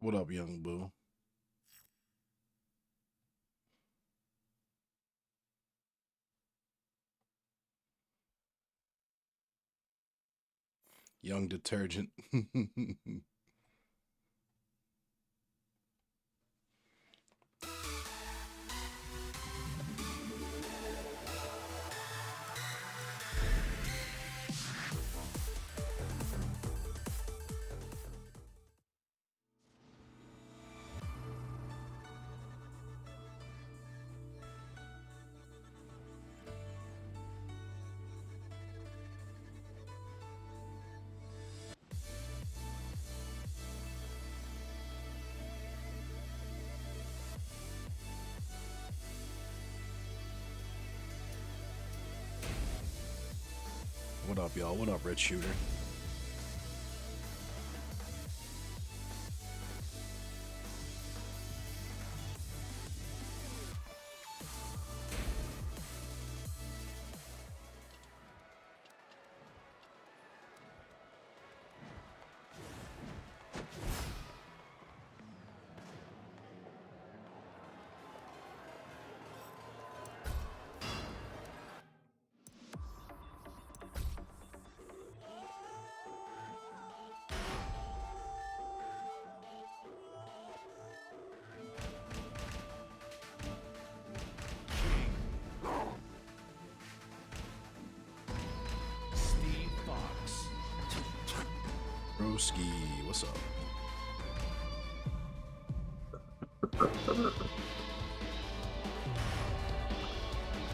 What up, young boo? Young detergent. What up, y'all? What up, Red Shooter? Broski, what's up?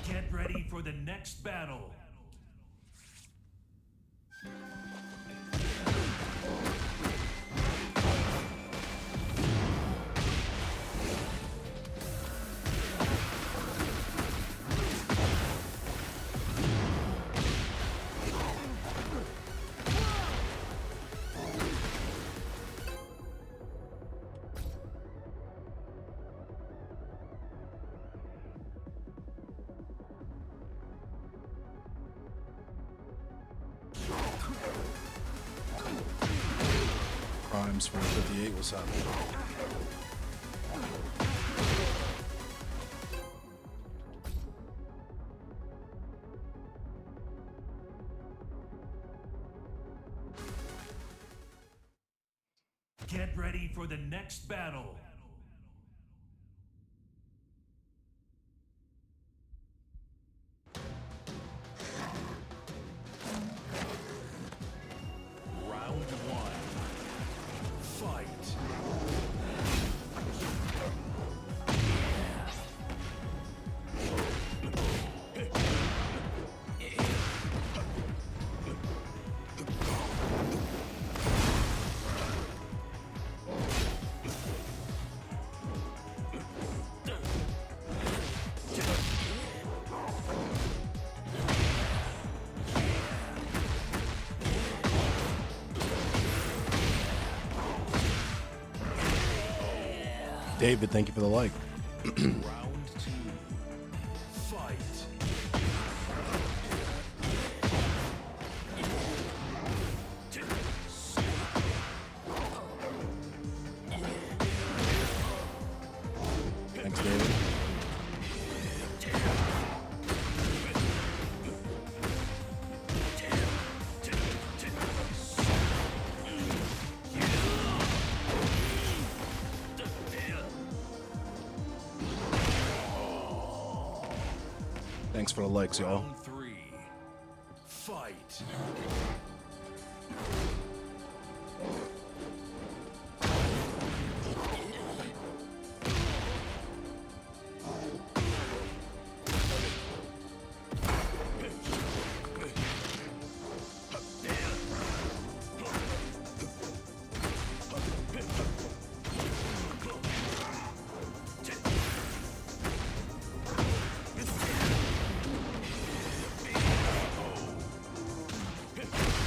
Get ready for the next battle. Crimes 458, what's happening? Get ready for the next battle. Round one. Fight. David, thank you for the like. Round two. Fight. Thanks, David. Thanks for the likes, y'all. Round three. Fight.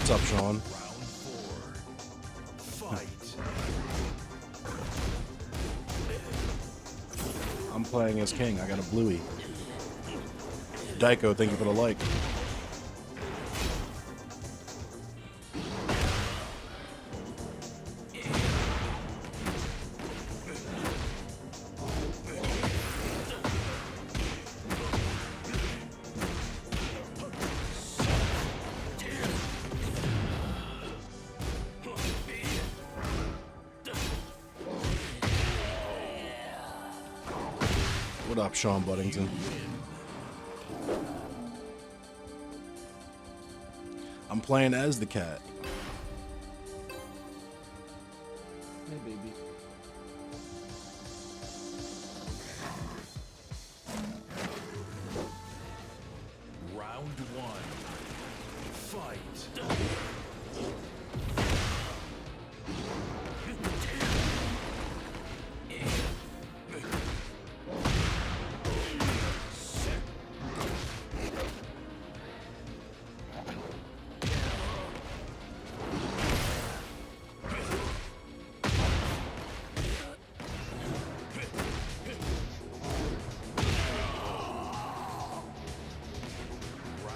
What's up, Sean? Round four. Fight. I'm playing as King. I got a bluey. Daiko, thank you for the like. What up, Sean Buddington? I'm playing as the cat. Hey, baby. Round one. Fight.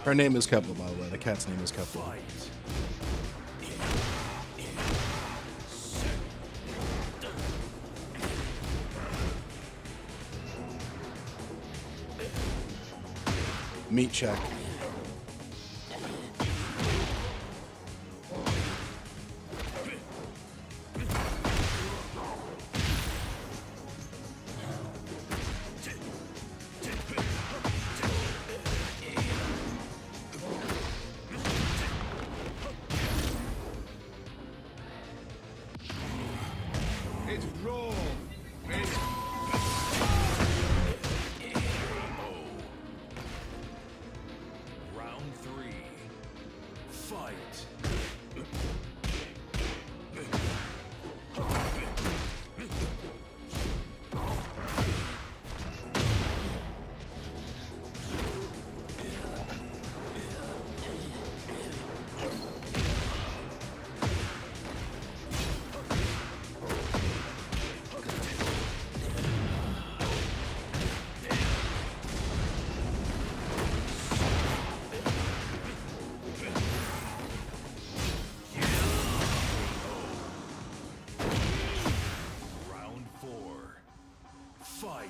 Her name is Kepler, by the way. The cat's name is Kepler. Fight. Meat check. It's raw. Round three. Fight. Round four. Fight.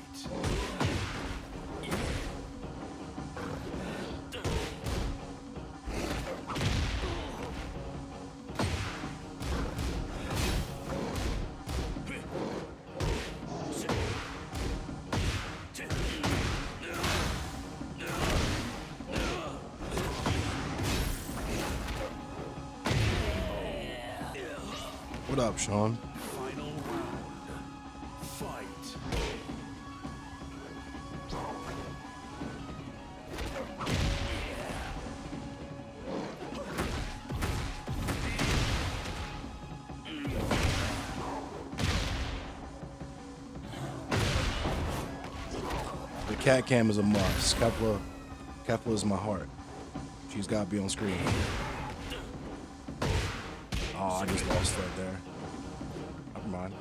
What up, Sean? Final round. Fight. The cat cam is a must. Kepler is my heart. She's got to be on screen. Oh, I just lost right there. Never mind.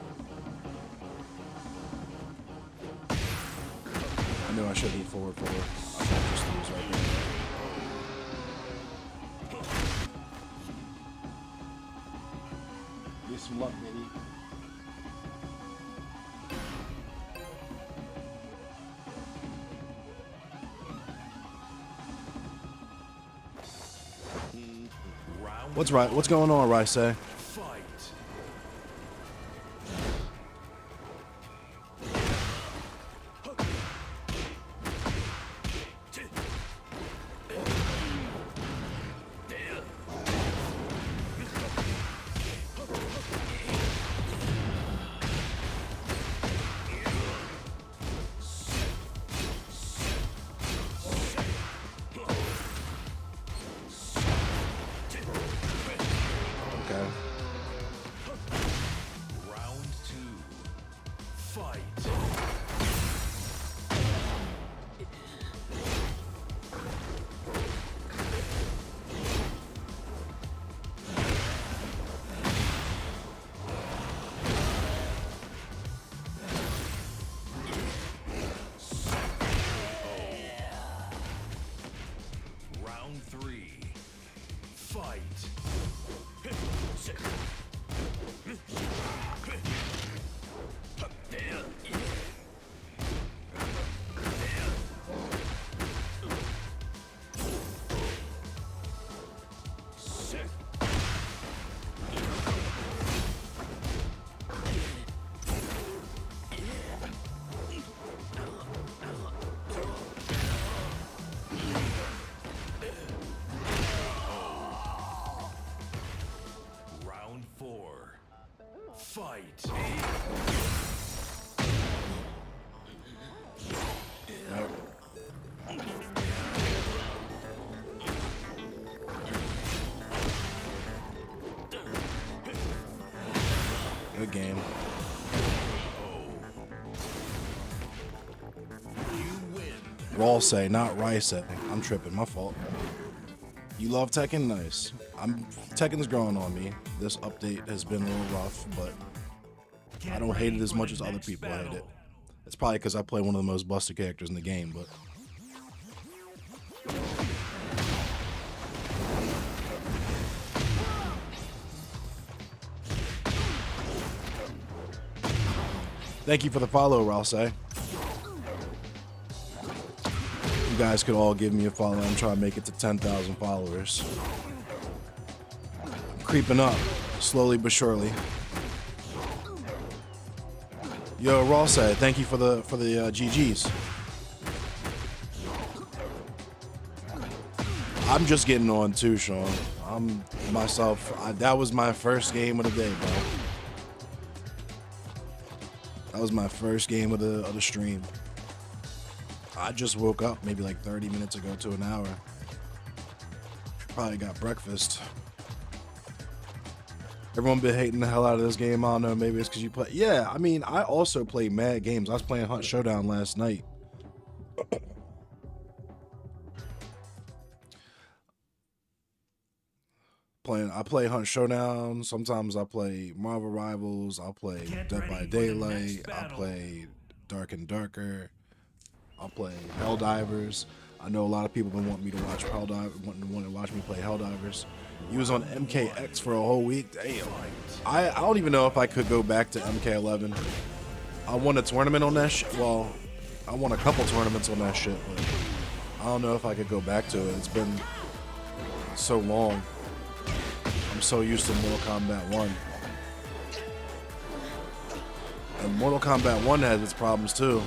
I knew I should eat forward for her. I might just lose right there. Get some luck, baby. Round What's right? What's going on, Rice? fight. Okay. Round two. Fight. Round three. Fight. Fight. Nope. Good game. Raw say, not Rice say. I'm tripping, my fault. You love Tekken? Nice. Tekken's growing on me. This update has been a little rough, but I don't hate it as much as other people hate it. It's probably because I play one of the most busted characters in the game, but thank you for the follow, Rouse. You guys could all give me a follow. I'm trying to make it to 10,000 followers. I'm creeping up, slowly but surely. Yo, Ross, thank you for the GGs. I'm just getting on too, Sean. That was my first game of the day, bro. That was my first game of the stream. I just woke up maybe like 30 minutes ago to an hour. Probably got breakfast. Everyone been hating the hell out of this game. I don't know, maybe it's because you play. Yeah, I mean, I also play mad games. I was playing Hunt Showdown last night. I play Hunt Showdown. Sometimes I play Marvel Rivals. I'll play Dead by Daylight. I play Dark and Darker. I'll play Helldivers. I know a lot of people been wanting me to watch want to watch me play Helldivers. He was on MKX for a whole week. Damn. I don't even know if I could go back to MK11. I won a tournament on that shit. Well, I won a couple tournaments on that shit, but I don't know if I could go back to it. It's been so long. I'm so used to Mortal Kombat 1. And Mortal Kombat 1 has its problems too.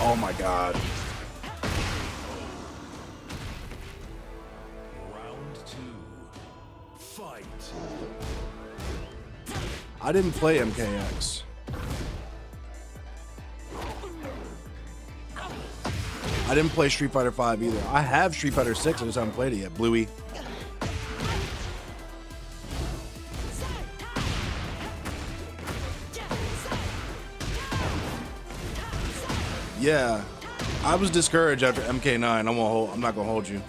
Oh my god. Round 2. Fight. I didn't play MKX. I didn't play Street Fighter 5 either. I have Street Fighter 6, I just haven't played it yet. Bluey. Yeah, I was discouraged after MK9. I'm not gonna hold you.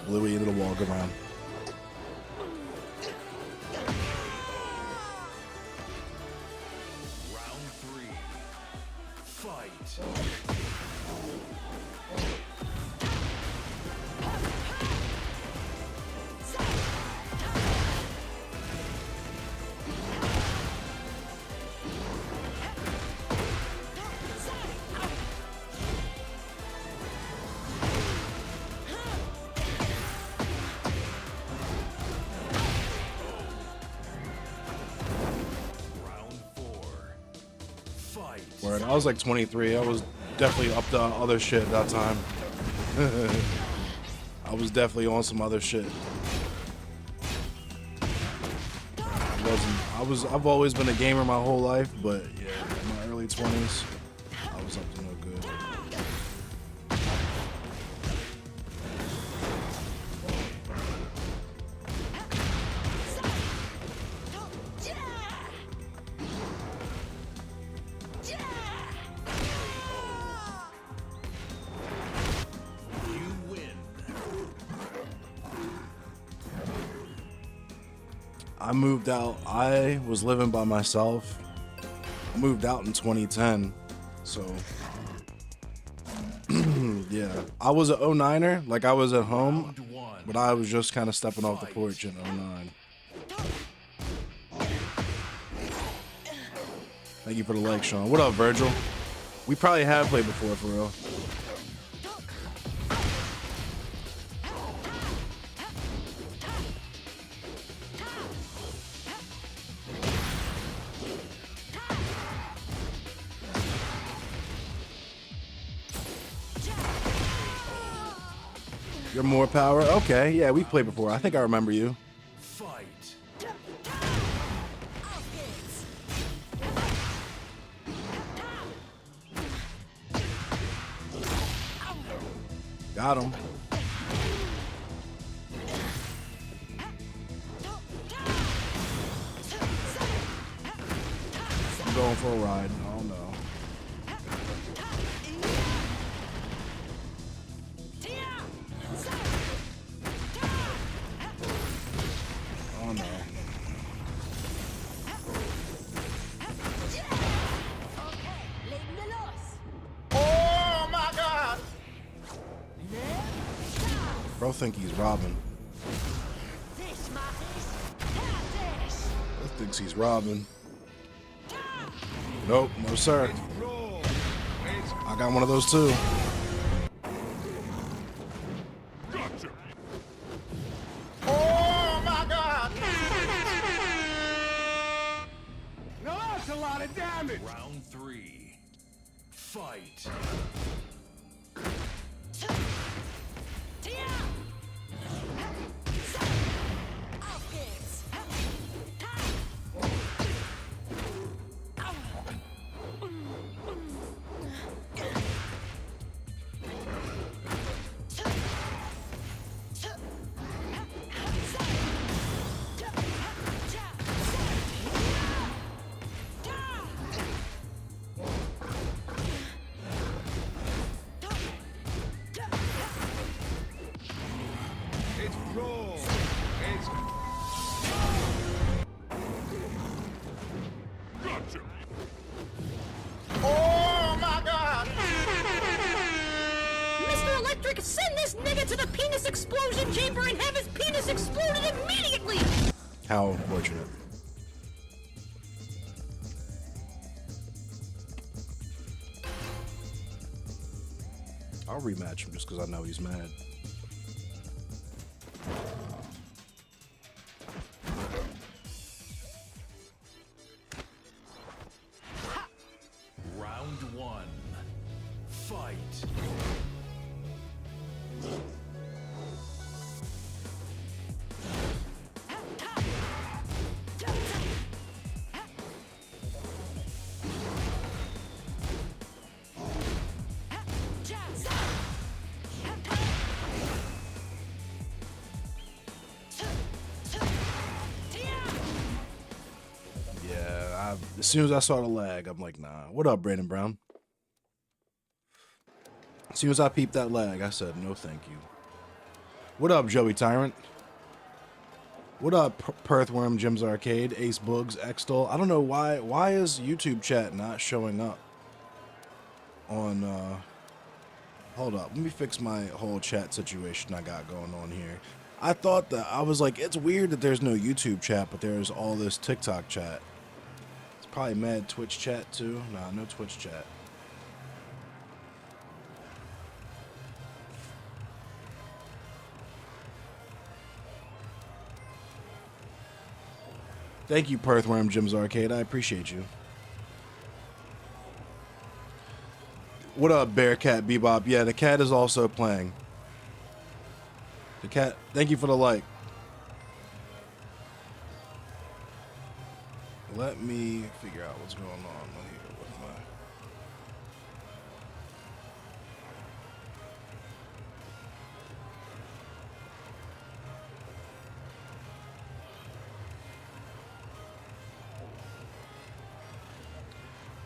Bluey into the wall, good round. Round 3. Fight. Word. I was like 23. I was definitely up to other shit at that time. I was definitely on some other shit. I've always been a gamer my whole life, but yeah, in my early 20s, I was up to no good. I moved out. I was living by myself. I moved out in 2010. So, yeah. I was an 09er. Like, I was at home. But I was just kind of stepping off the porch in 09. Thank you for the like, Sean. What up, Virgil? We probably have played before, for real. You're more power. Okay, yeah, we played before. I think I remember you. Fight. Got him. I'm going for a ride. Oh no. Oh no. Oh my God! Bro think he's robbing. Bro thinks he's robbing. Nope, no sir. Roll. I got one of those too. Gotcha. Oh my God! Now that's a lot of damage. Round 3. Fight. It's roll. It's gotcha. Oh my God! Mr. Electric, send this nigga to the penis explosion chamber and have his penis exploded immediately! How unfortunate. I'll rematch him just because I know he's mad. Round 1. Fight. Yeah, as soon as I saw the lag, I'm like, nah. What up, Brandon Brown? As soon as I peeped that lag, I said, no thank you. What up, Joey Tyrant? What up, Perthworm, Jim's Arcade, Ace Boogs, Xtol? I don't know why. Why is YouTube chat not showing up on, hold up. Let me fix my whole chat situation I got going on here. I thought that, I was like, it's weird that there's no YouTube chat, but there's all this TikTok chat. It's probably mad Twitch chat too. Nah, no Twitch chat. Thank you, Perthworm, Jim's Arcade. I appreciate you. What up, Bearcat Bebop? Yeah, the cat is also playing. The cat, thank you for the like. Let me figure out what's going on here with my...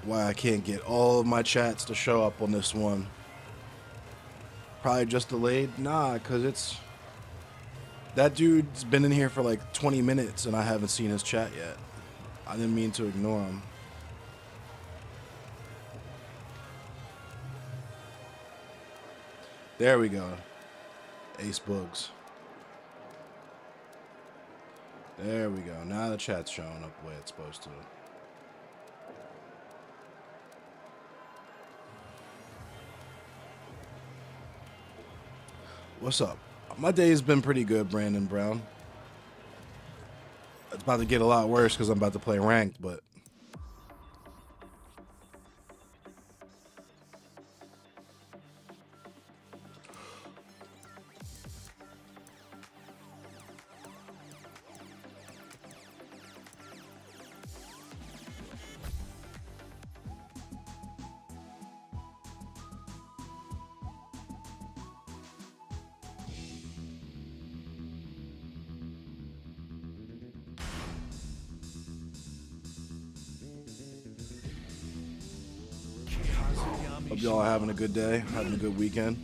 Why I can't get all of my chats to show up on this one. Probably just delayed? Nah, because it's... That dude's been in here for like 20 minutes and I haven't seen his chat yet. I didn't mean to ignore him. There we go. Ace Boogs. There we go. Now the chat's showing up the way it's supposed to. What's up? My day's been pretty good, Brandon Brown. It's about to get a lot worse because I'm about to play ranked, but... Hope y'all are having a good day, having a good weekend.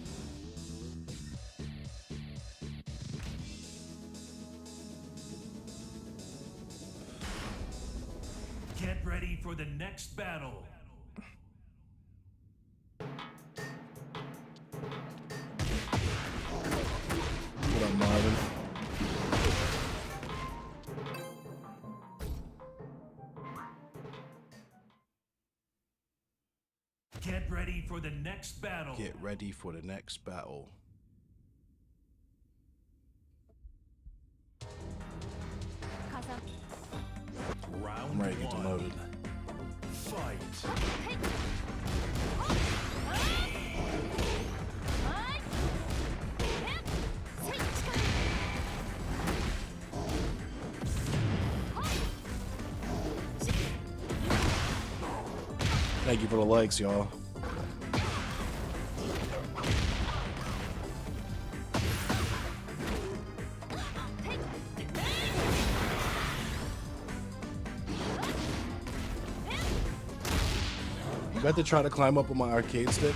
Get ready for the next battle. What up, Marvin? Get ready for the next battle. Get ready for the next battle. Round I'm ready to get one. demoted. Fight. Thank you for the likes, y'all. You got to try to climb up on my arcade stick.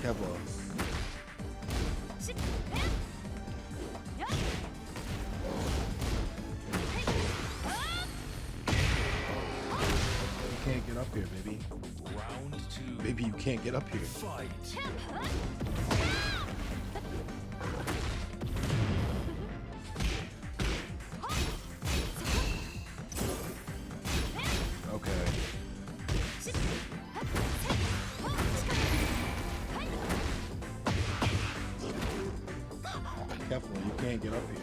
Careful. You can't get up here, baby. Round two. Baby, you can't get up here. Fight. Okay. Careful, you can't get up here.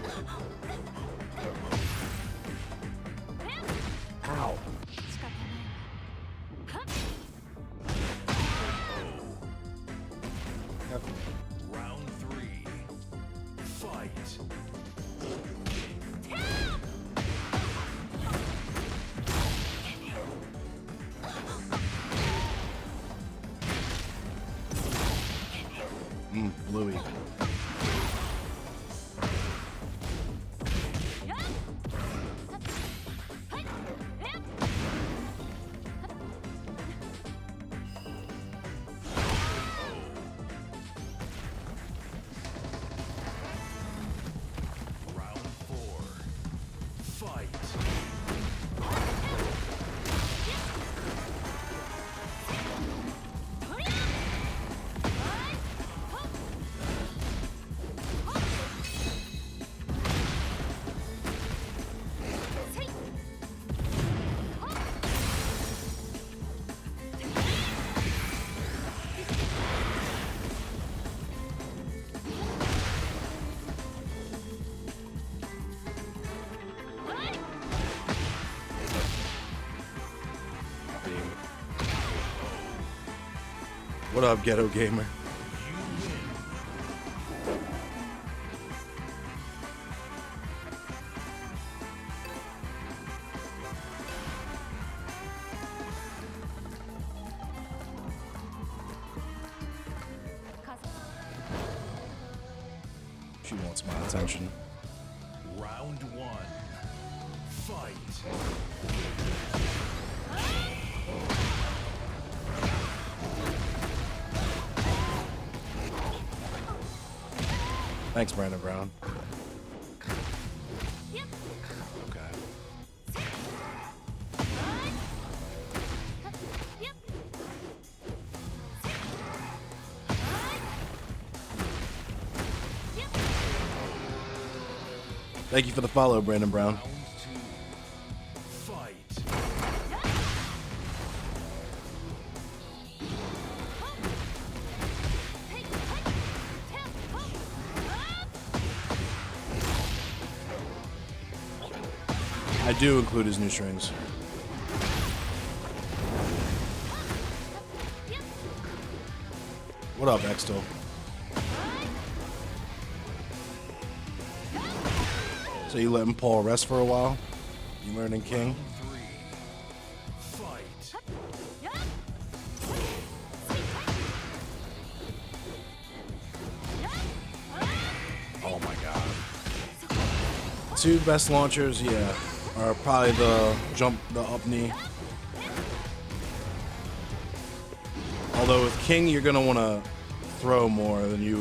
Ow. Careful. Round three. Fight. Bluey. Round four. Fight. What up, Ghetto Gamer? She wants my attention. Round one. Fight. Thanks, Brandon Brown. Okay. Thank you for the follow, Brandon Brown. Round two. Fight. I do include his new strings. What up, Extol? So you letting Paul rest for a while? You learning King? Three. Fight. Oh my god. Two best launchers, yeah. Or probably the up knee. Although with King, you're gonna want to throw more than you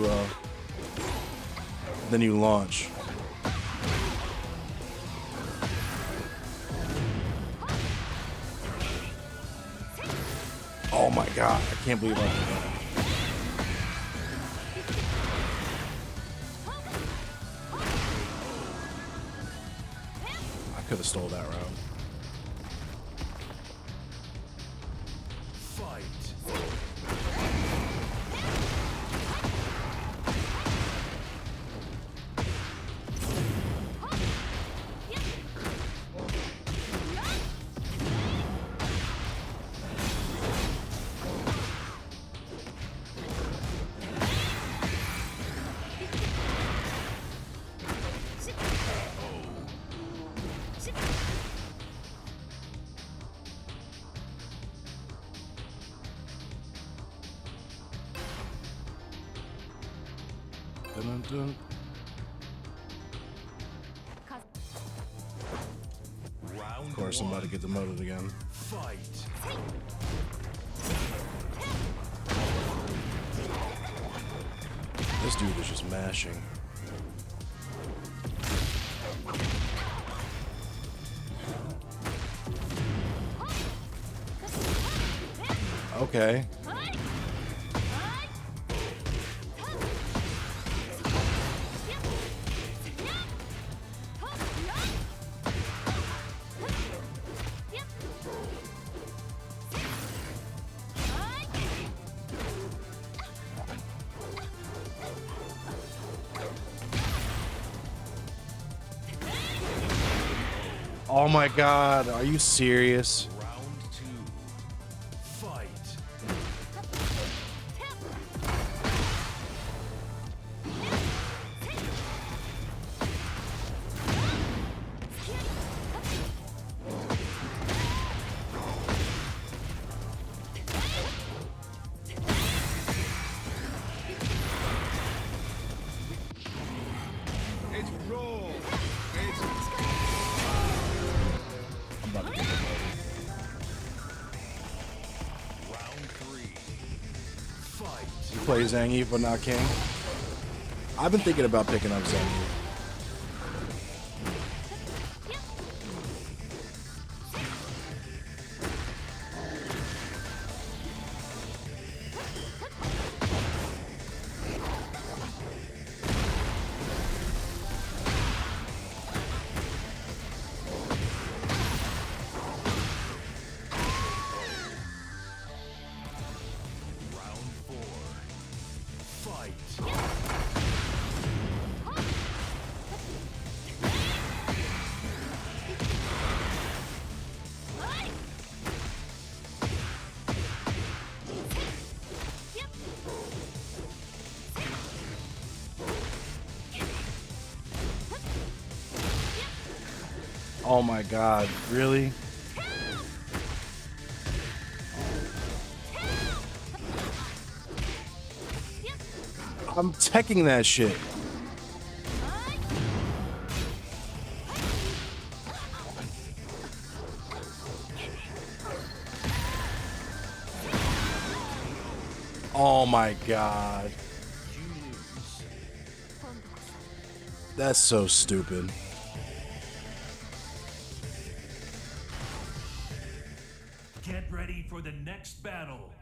launch. Oh my god, I can't believe I did that. I could have stole that route. Dun, dun. Of course, I'm about to get demoted again. This dude is just mashing. Okay. Oh my god, are you serious? It's raw. It's I'm about to get demoted. You play Zangief but not King? I've been thinking about picking up Zangief. Oh my god, really? I'm teching that shit. Oh my god. That's so stupid. Get ready for the next battle.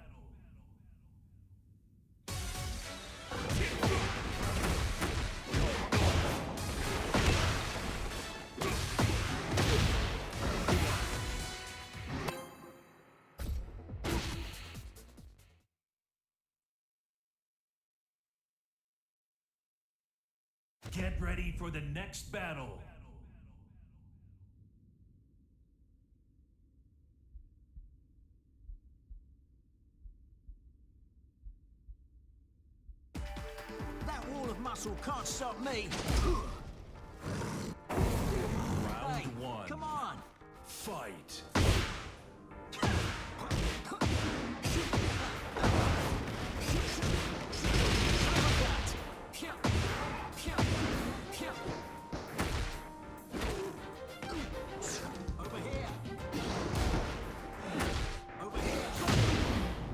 Get ready for the next battle. That wall of muscle can't stop me. Round Hey, one. come on. Fight.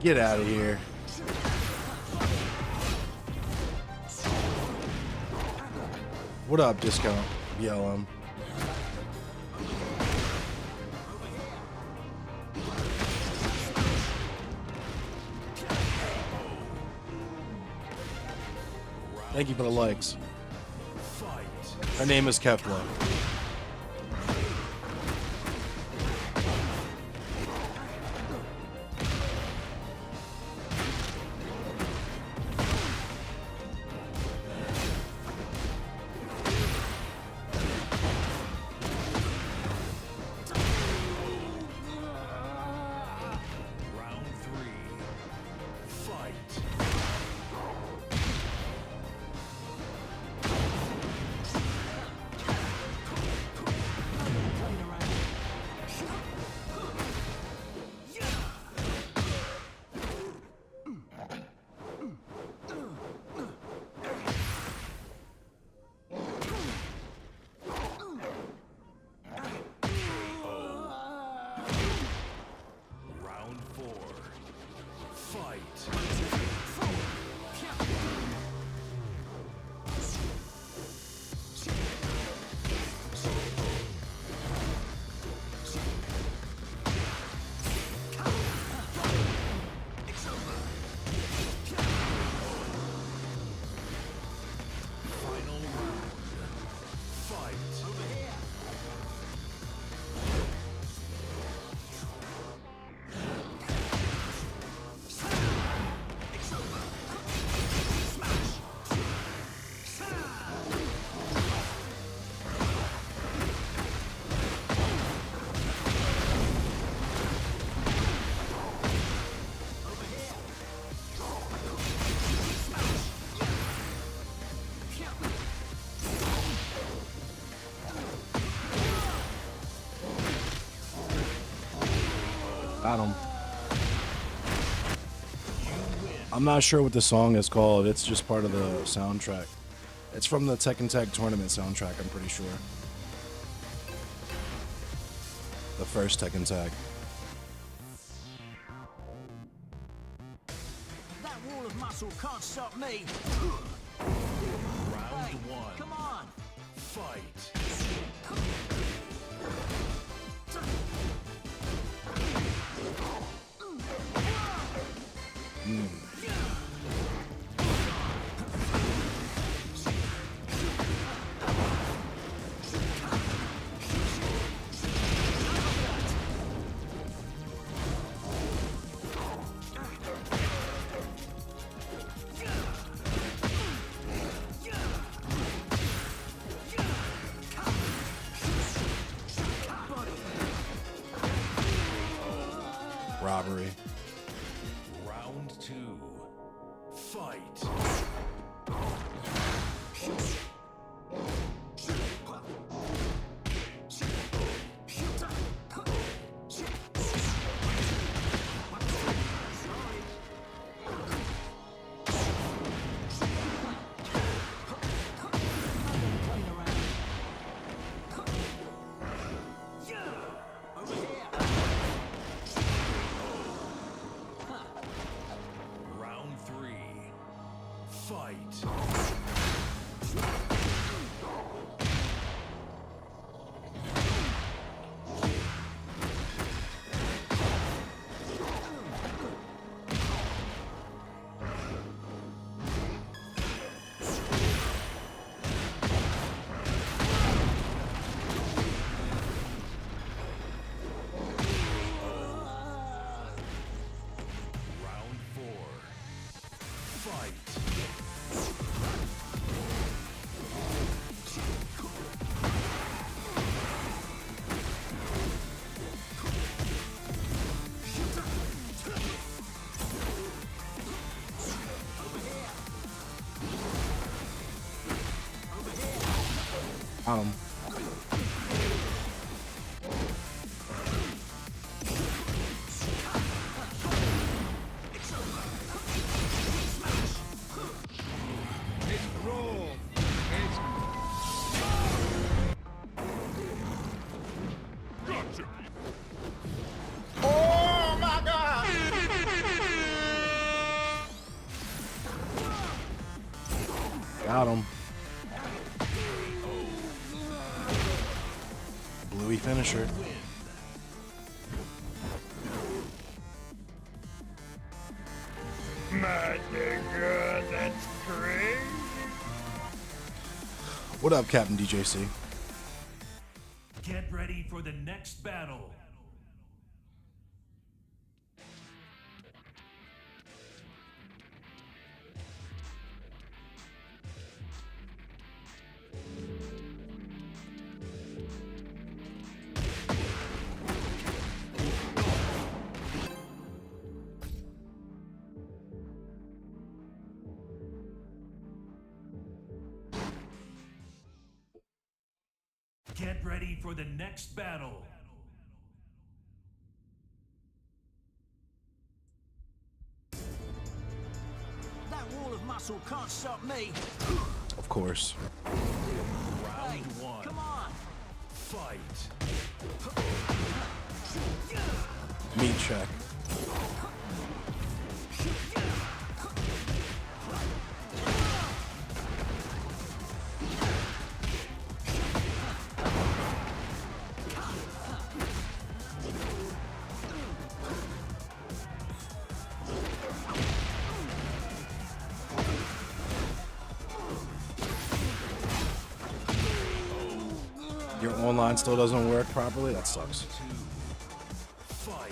Get out of here. What up, Discount BLM? Thank you for the likes. Her name is Kefla. Round 3. Fight. Round 4. Fight. Final round. Fight. Got him. I'm not sure what the song is called. It's just part of the soundtrack. It's from the Tekken Tag tournament soundtrack, I'm pretty sure. The first Tekken Tag. That wall of muscle can't stop me. Round Hey, 1. come on. Fight. Robbery. Round 2. Fight. Round 3. Fight. Round 4. Fight. Got him. It's brawl. It's gotcha. Oh my God! Got him. Bluey finisher. My nigga, that's crazy. What up, Captain DJC? Get ready for the next battle. Get ready for the next battle. That wall of muscle can't stop me. Of course. Hey, Round one. come on. Fight. Meat check. Your online still doesn't work properly? That sucks. Fight.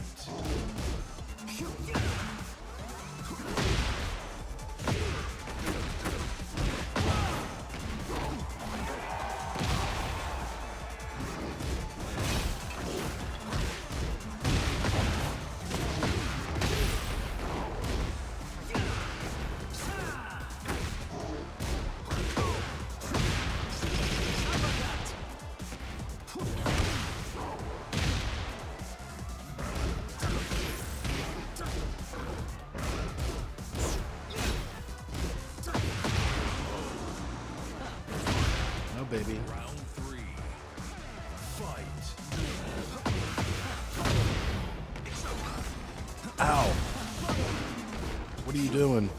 No, baby. Round three. Fight. Ow. What are you doing?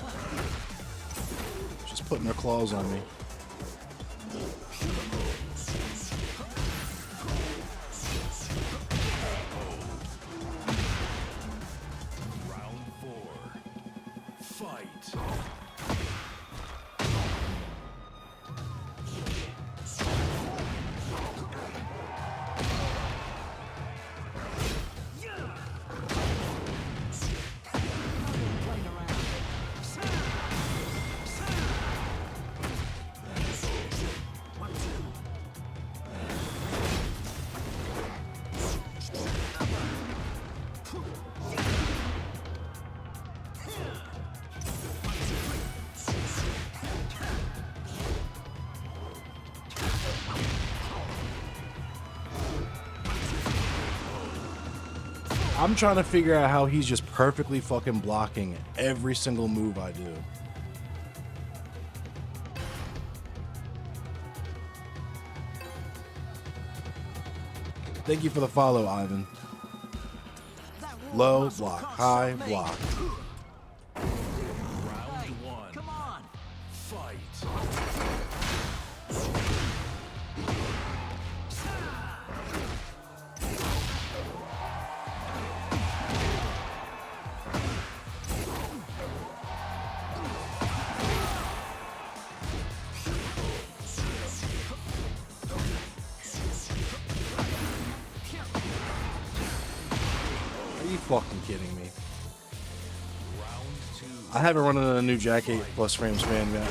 Just putting her claws on me. Round four. Fight. I'm trying to figure out how he's just perfectly fucking blocking every single move I do. Thank you for the follow, Ivan. Low block, high block. Round one. Come on. Fight. Are you fucking kidding me? Round two. I haven't run into a new Jack 8 plus frame span yet.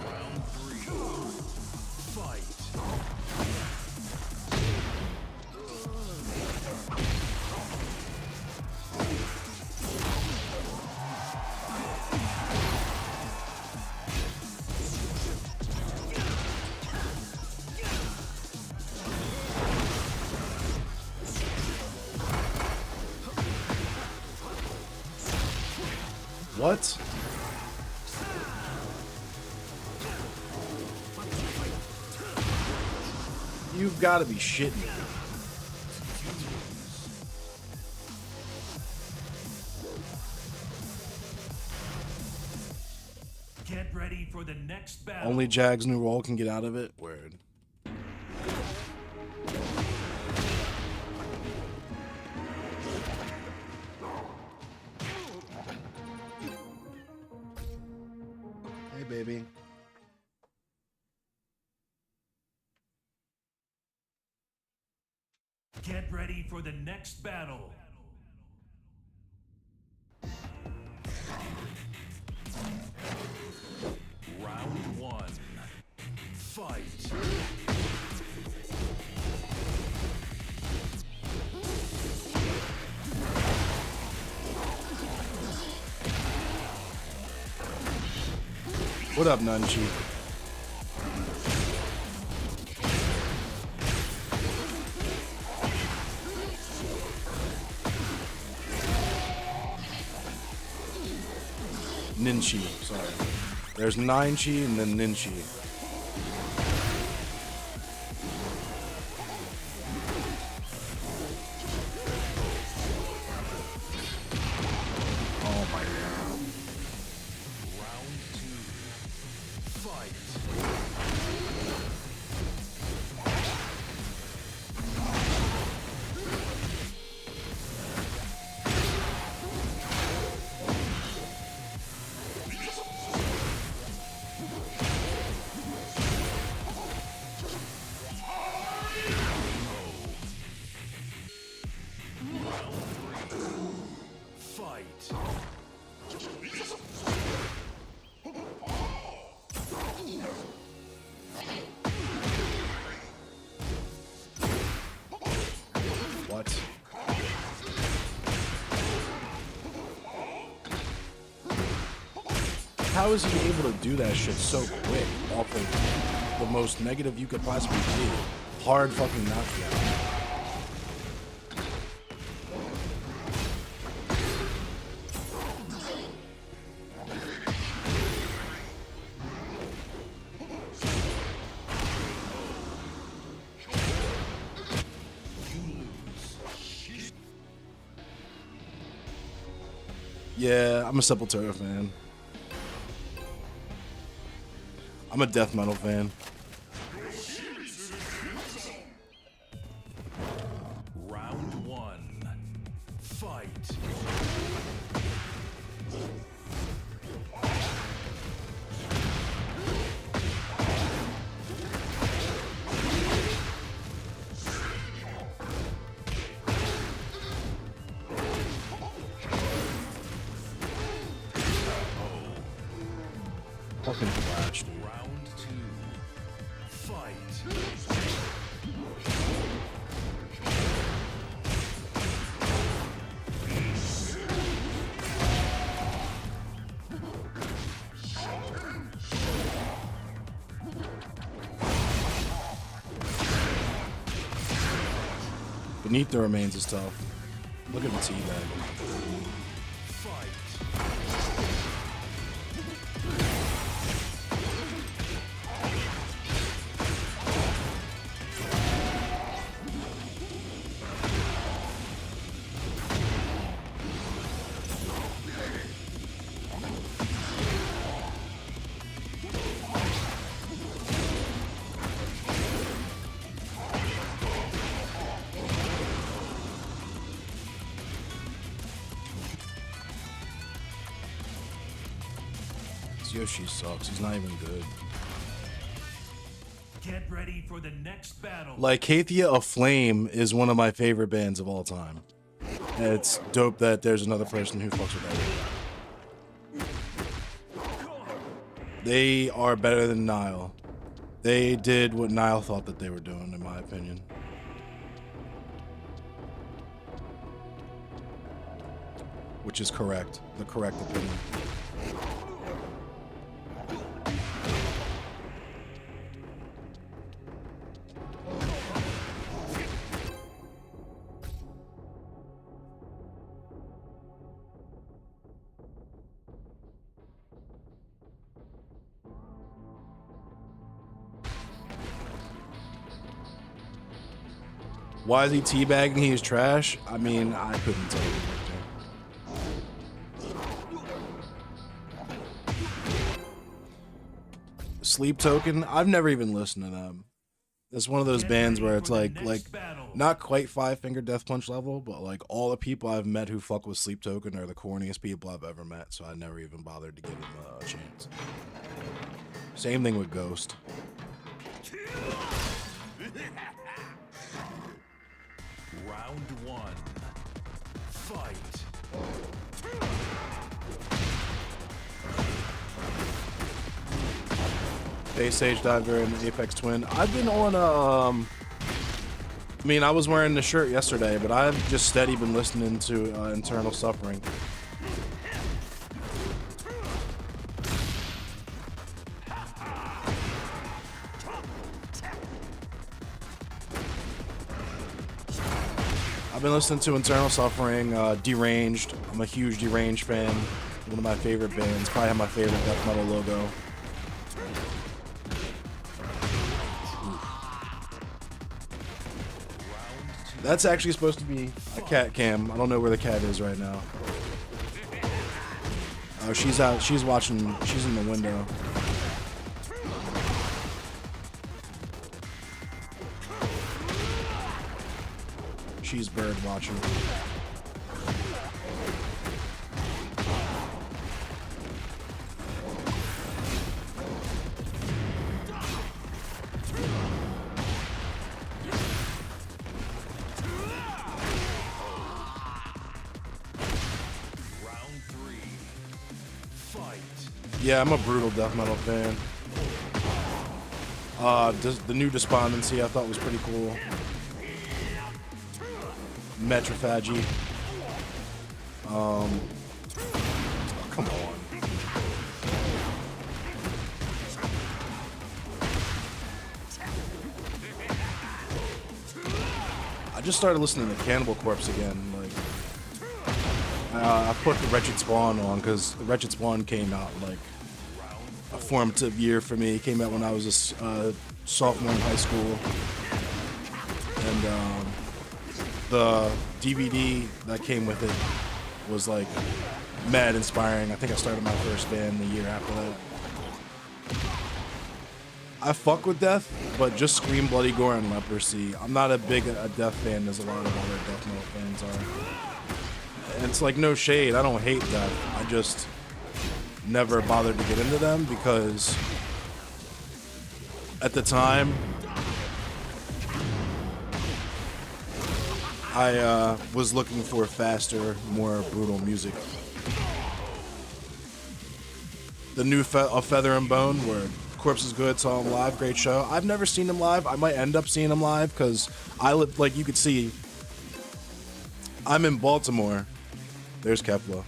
Round three. Fight. What? You've got to be shitting me. Get ready for the next battle. Only Jag's new role can get out of it? Word. Hey, baby. Get ready for the next battle. Round one. Fight. What up, Nunchi? Ninchi, sorry. There's 9chi and then Ninchi. Oh my god. Round two. Fight. Fight. What? How is he able to do that shit so quick off of the most negative you could possibly be? Hard fucking knockdown. Yeah, I'm a Sepultura fan. I'm a death metal fan. Round one. Fight. Fucking flashed. Round two. Fight. Beneath the Remains is tough. Look at the teabag. Fight. Yoshi sucks. He's not even good. Get ready for the next battle. Like, Hathia Aflame is one of my favorite bands of all time. And it's dope that there's another person who fucks with that. They are better than Nile. They did what Nile thought that they were doing, in my opinion. Which is correct. The correct opinion. Why is he teabagging? He's trash. I mean, I couldn't tell you, Victor. Sleep Token. I've never even listened to them. It's one of those bands where it's like not quite Five Finger Death Punch level, but like all the people I've met who fuck with Sleep Token are the corniest people I've ever met. So I never even bothered to give them a chance. Same thing with Ghost. Round one. Fight. Base Sage Diver and Apex Twin. I've been on I mean, I was wearing the shirt yesterday, but I've just steady been listening to Internal Suffering. I've been listening to Internal Suffering, Deranged. I'm a huge Deranged fan. One of my favorite bands. Probably have my favorite death metal logo. That's actually supposed to be a cat cam. I don't know where the cat is right now. Oh, she's out. She's watching. She's in the window. She's bird watching. Yeah, I'm a brutal death metal fan. The new Despondency I thought was pretty cool. Metrophagy. Oh, come on. I just started listening to Cannibal Corpse again. Like, I put the Wretched Spawn on because the Wretched Spawn came out like a formative year for me. It came out when I was a sophomore in high school, and the DVD that came with it was like mad inspiring. I think I started my first band the year after that. I fuck with death, but just Scream, Bloody Gore, and Leprosy. I'm not a big death fan as a lot of other death metal fans are. And it's like no shade. I don't hate death. I just never bothered to get into them because at the time I was looking for faster, more brutal music. The new Feather and Bone, where Corpse is good, saw him live, great show. I've never seen him live. I might end up seeing him live because I live, like you could see, I'm in Baltimore. There's Kepler.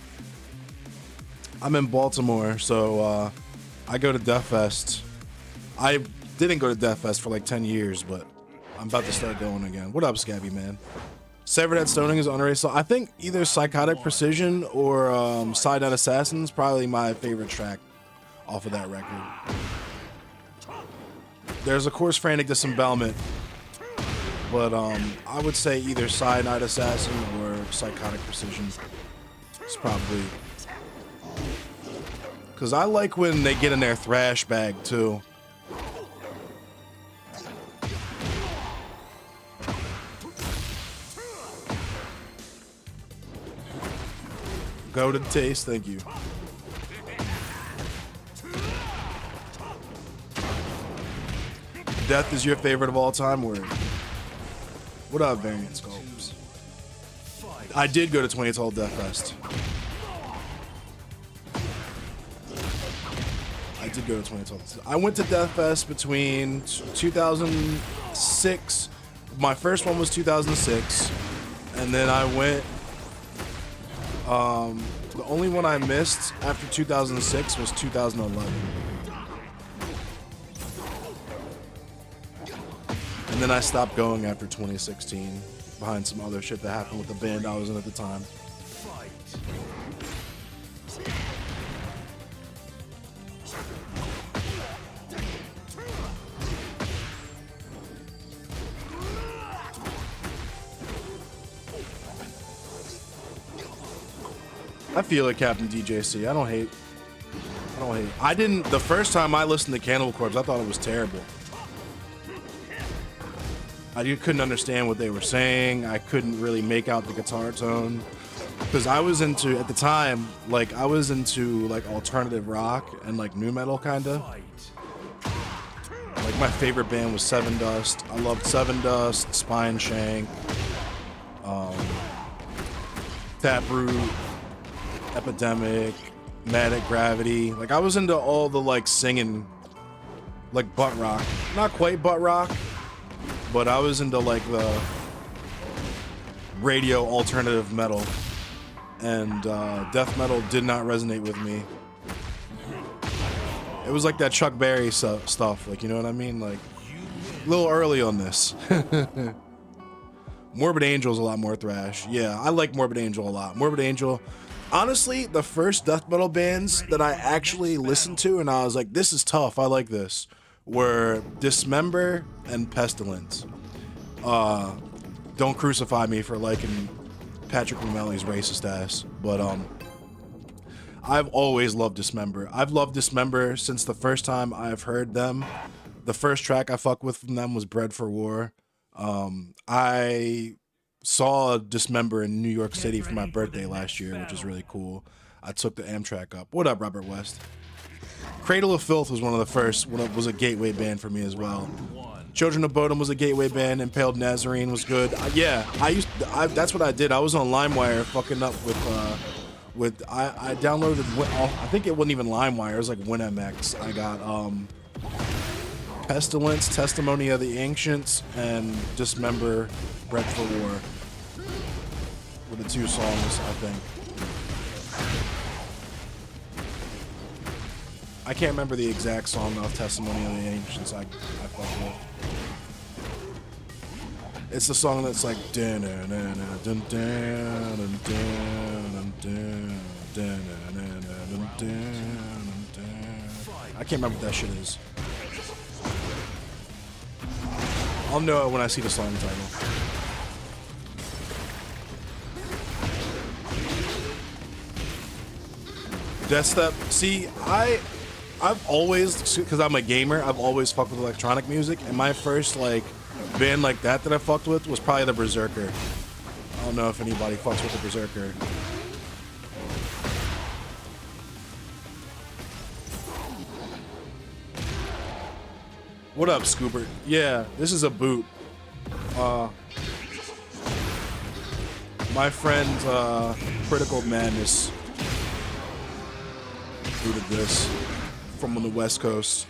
I'm in Baltimore, so I go to Death Fest. I didn't go to Death Fest for like 10 years, but I'm about to start going again. What up, Scabby Man? Severed Head Stoning is underrated. So I think either Psychotic Precision or Side Out Assassins probably my favorite track off of that record. There's of course Frantic Disembowelment, but I would say either Cyanide Assassin or Psychotic Precision. It's probably because I like when they get in their thrash bag too. Go to the taste, thank you. Death is your favorite of all time, word. What up, Variant Scopes? I did go to 2012 Death Fest. I did go to 2012. I went to Death Fest between 2006. My first one was 2006, and then I went. The only one I missed after 2006 was 2011. And then I stopped going after 2016 behind some other shit that happened with the band I was in at the time. I feel it, Captain DJC. I don't hate. I didn't. The first time I listened to Cannibal Corpse, I thought it was terrible. I couldn't understand what they were saying. I couldn't really make out the guitar tone. Because I was into, at the time, like, I was into, like, alternative rock and, like, nu metal, kind of. Like, my favorite band was Seven Dust. I loved Seven Dust, Spine Shank, Taproot, Epidemic, Matic Gravity. Like, I was into all the, like, singing, like, butt rock. Not quite butt rock, but I was into, like, the radio alternative metal. And death metal did not resonate with me. It was like that Chuck Berry stuff, like, you know what I mean? Like, a little early on this. Morbid Angel's a lot more thrash. Yeah, I like Morbid Angel a lot. Morbid Angel, honestly, the first death metal bands that I actually listened to and I was like, this is tough, I like this, were Dismember and Pestilence. Don't crucify me for liking Patrick O'Malley's racist ass, but I've always loved Dismember. I've loved Dismember since the first time I've heard them. The first track I fuck with from them was Bread for War. I saw Dismember in New York City for my birthday last year, which is really cool. I took the Amtrak up. What up, Robert West? Cradle of Filth was one of the first, was a gateway band for me as well. Children of Bodom was a gateway band. Impaled Nazarene was good. Yeah, that's what I did. I was on LimeWire fucking up with I downloaded, I think it wasn't even LimeWire, it was like WinMX. I got Pestilence, Testimony of the Ancients, and Dismember, Bread for War were the two songs, I think. I can't remember the exact song of Testimony of the Ancients I fucked with. It's the song that's like I can't remember what that shit is. I'll know it when I see the song title. Death Step. See, I've always, because I'm a gamer, I've always fucked with electronic music, and my first like band like that I fucked with was probably the Berserker. I don't know if anybody fucks with the Berserker. What up, Scoobert? Yeah, this is a boot. My friend Critical Madness booted this from on the West Coast.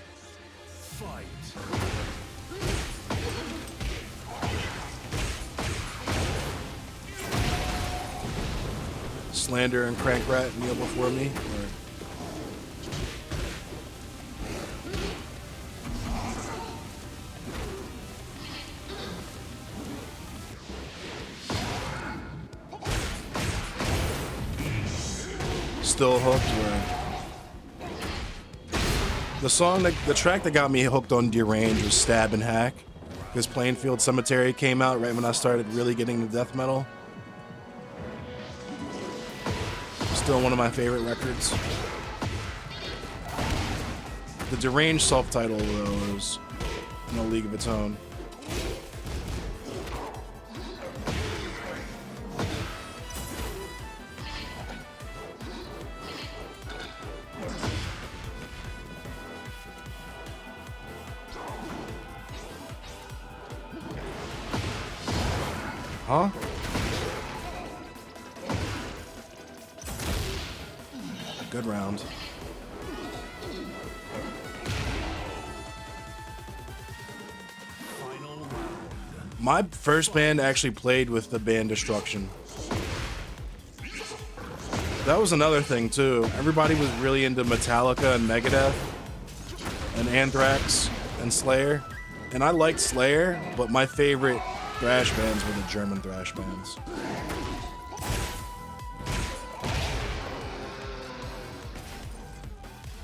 Slander and Crankrat kneel before me. Still hooked. The track that got me hooked on Derange was Stab and Hack, because Plainfield Cemetery came out right when I started really getting into death metal. Still one of my favorite records. The Deranged self-title, though, is in a league of its own. Huh? Good round. My first band actually played with the band Destruction. That was another thing too. Everybody was really into Metallica and Megadeth and Anthrax and Slayer. And I liked Slayer, but my favorite thrash bands were the German thrash bands.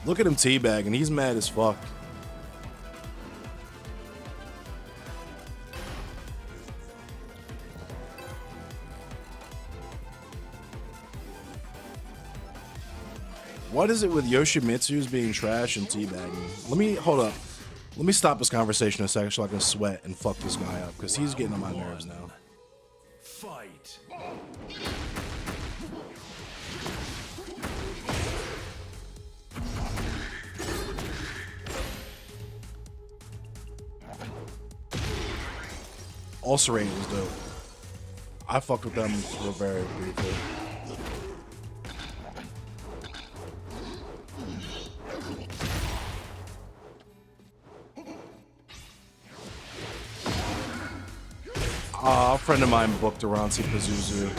Look at him teabagging, he's mad as fuck. What is it with Yoshimitsu's being trash and teabagging? Let me hold up. Let me stop this conversation a second so I can sweat and fuck this guy up because he's getting on my nerves now. Fight. Ulcerated was dope. I fucked with them for very briefly. A friend of mine booked Aransi Pazuzu.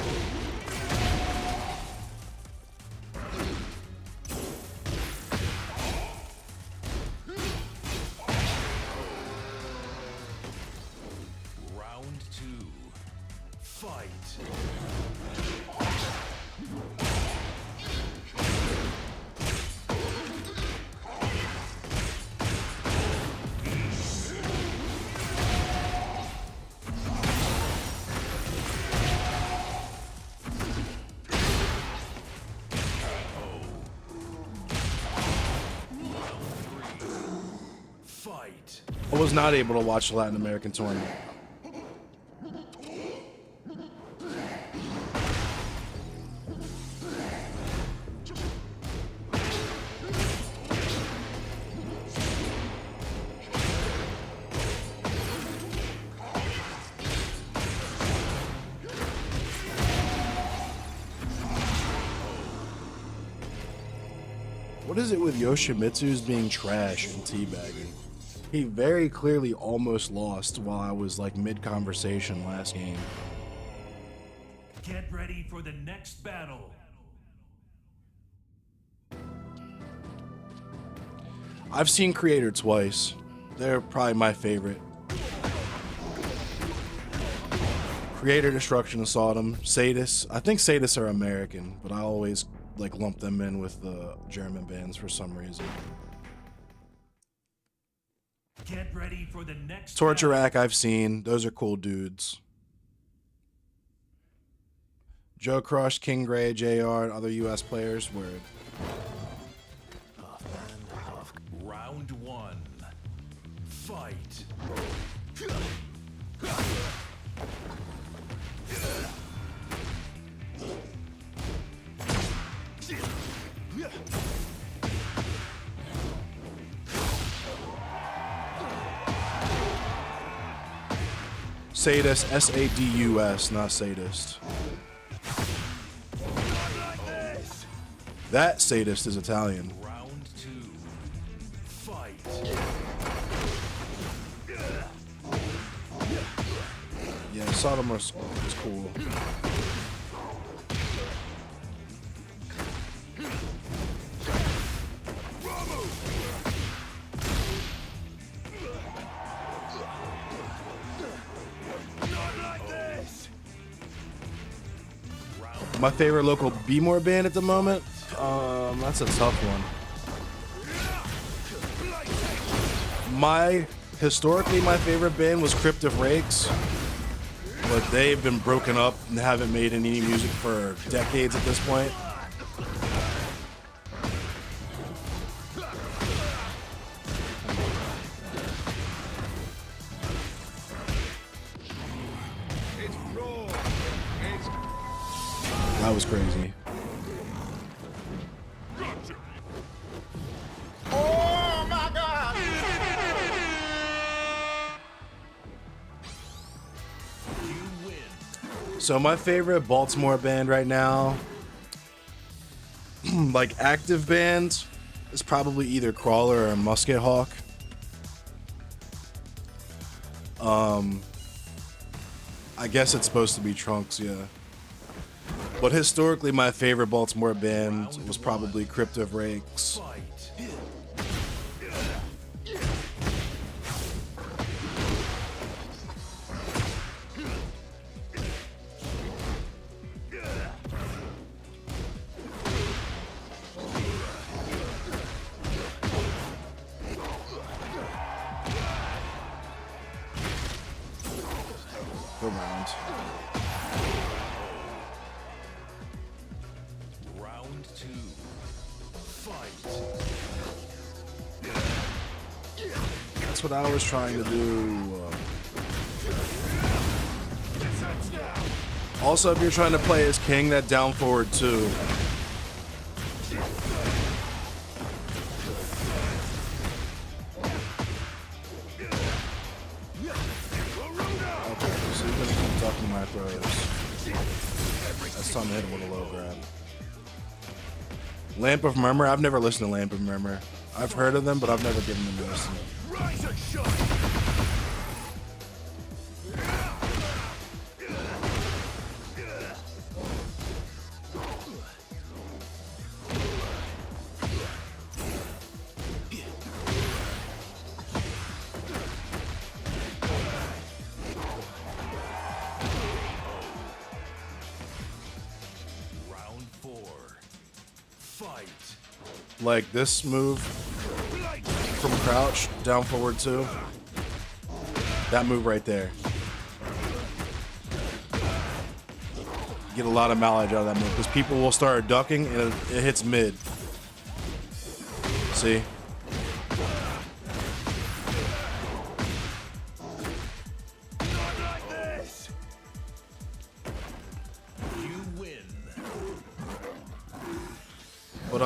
Round 2. Fight. Fight. I was not able to watch the Latin American tournament. What is it with Yoshimitsu's being trash and teabagging? He very clearly almost lost while I was like mid-conversation last game. Get ready for the next battle. I've seen Creator twice. They're probably my favorite. Creator, Destruction, and Sodom. Sadist. I think Sadists are American, but I always like lump them in with the German bands for some reason. Get ready for the next Torture battle. Rack I've seen. Those are cool dudes. Joe Crush, King Gray, JR, and other US players. Word. Round 1. Fight. Sadist, S-A-D-U-S, not sadist. That sadist is Italian. Round 2. Fight. Yeah, Sodom is cool. My favorite local B-more band at the moment? That's a tough one. Historically, my favorite band was Cryptic Rakes, but they've been broken up and haven't made any music for decades at this point. That was crazy. Oh my God! You win. So my favorite Baltimore band right now, like active band, is probably either Crawler or Musket Hawk. I guess it's supposed to be Trunks, yeah. But historically, my favorite Baltimore band was probably Cryptic Rakes. Fight. Good round. Round 2. Fight. what I was trying to do. Also, if you're trying to play as King, that down forward too. Okay, so you're gonna keep ducking my throws. That's time to hit him with a low grab. Lamp of Murmur? I've never listened to Lamp of Murmur. I've heard of them, but I've never given them a listen. Like this move from crouch, down forward two. That move right there. Get a lot of mileage out of that move because people will start ducking and it hits mid. See? But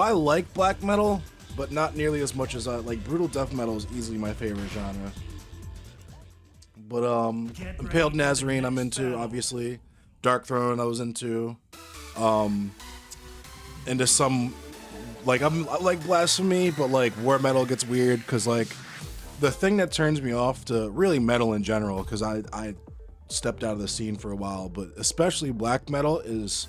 I like black metal, but not nearly as much as I like. Brutal death metal is easily my favorite genre. But Impaled Nazarene I'm into, obviously. Dark Throne I was into. Into some I like Blasphemy, but like war metal gets weird because like the thing that turns me off to really metal in general, because I stepped out of the scene for a while, but especially black metal is.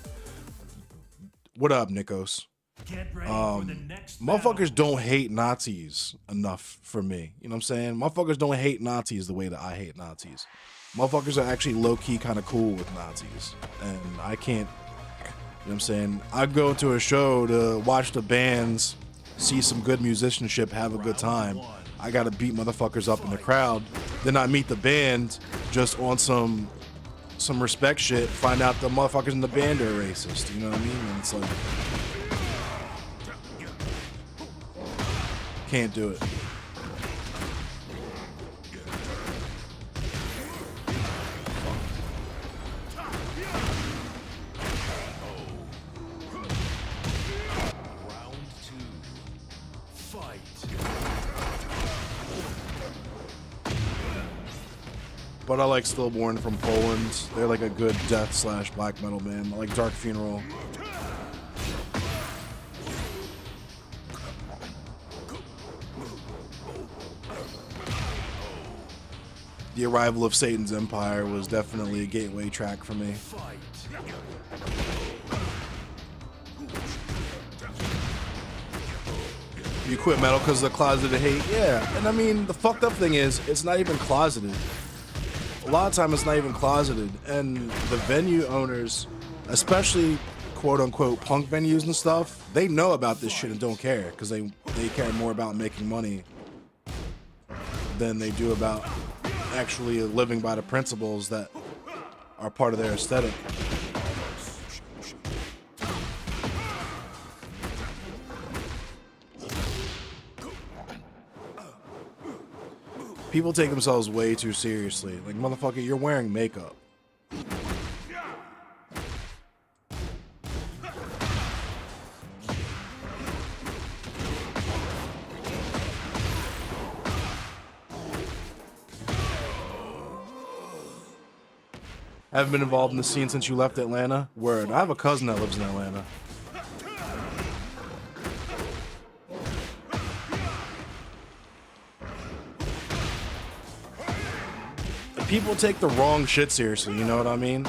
What up, Nikos? Motherfuckers don't hate Nazis enough for me. You know what I'm saying? Motherfuckers don't hate Nazis the way that I hate Nazis. Motherfuckers are actually low-key kind of cool with Nazis. And I can't, you know what I'm saying? I go to a show to watch the bands, see some good musicianship, have a good time. I gotta beat motherfuckers up in the crowd. Then I meet the band just on some respect shit, find out the motherfuckers in the band are racist, you know what I mean? And it's like, can't do it. But I like Stillborn from Poland. They're like a good death / black metal band. I like Dark Funeral. The Arrival of Satan's Empire was definitely a gateway track for me. You quit metal because of the closeted hate? Yeah, and I mean, the fucked up thing is, it's not even closeted. A lot of time it's not even closeted, and the venue owners, especially quote-unquote punk venues and stuff, they know about this shit and don't care, because they care more about making money than they do about actually living by the principles that are part of their aesthetic. People take themselves way too seriously. Like, motherfucker, you're wearing makeup. Haven't been involved in the scene since you left Atlanta? Word. I have a cousin that lives in Atlanta. People take the wrong shit seriously, you know what I mean?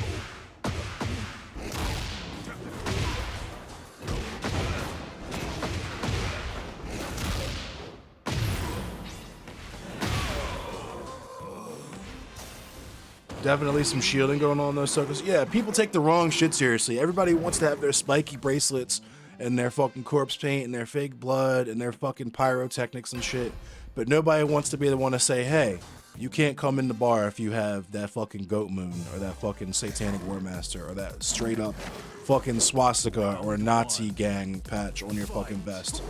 Definitely some shielding going on in those circles. Yeah, people take the wrong shit seriously. Everybody wants to have their spiky bracelets and their fucking corpse paint and their fake blood and their fucking pyrotechnics and shit. But nobody wants to be the one to say, hey, you can't come in the bar if you have that fucking goat moon or that fucking satanic war master or that straight up fucking swastika or Nazi gang patch on your fucking vest.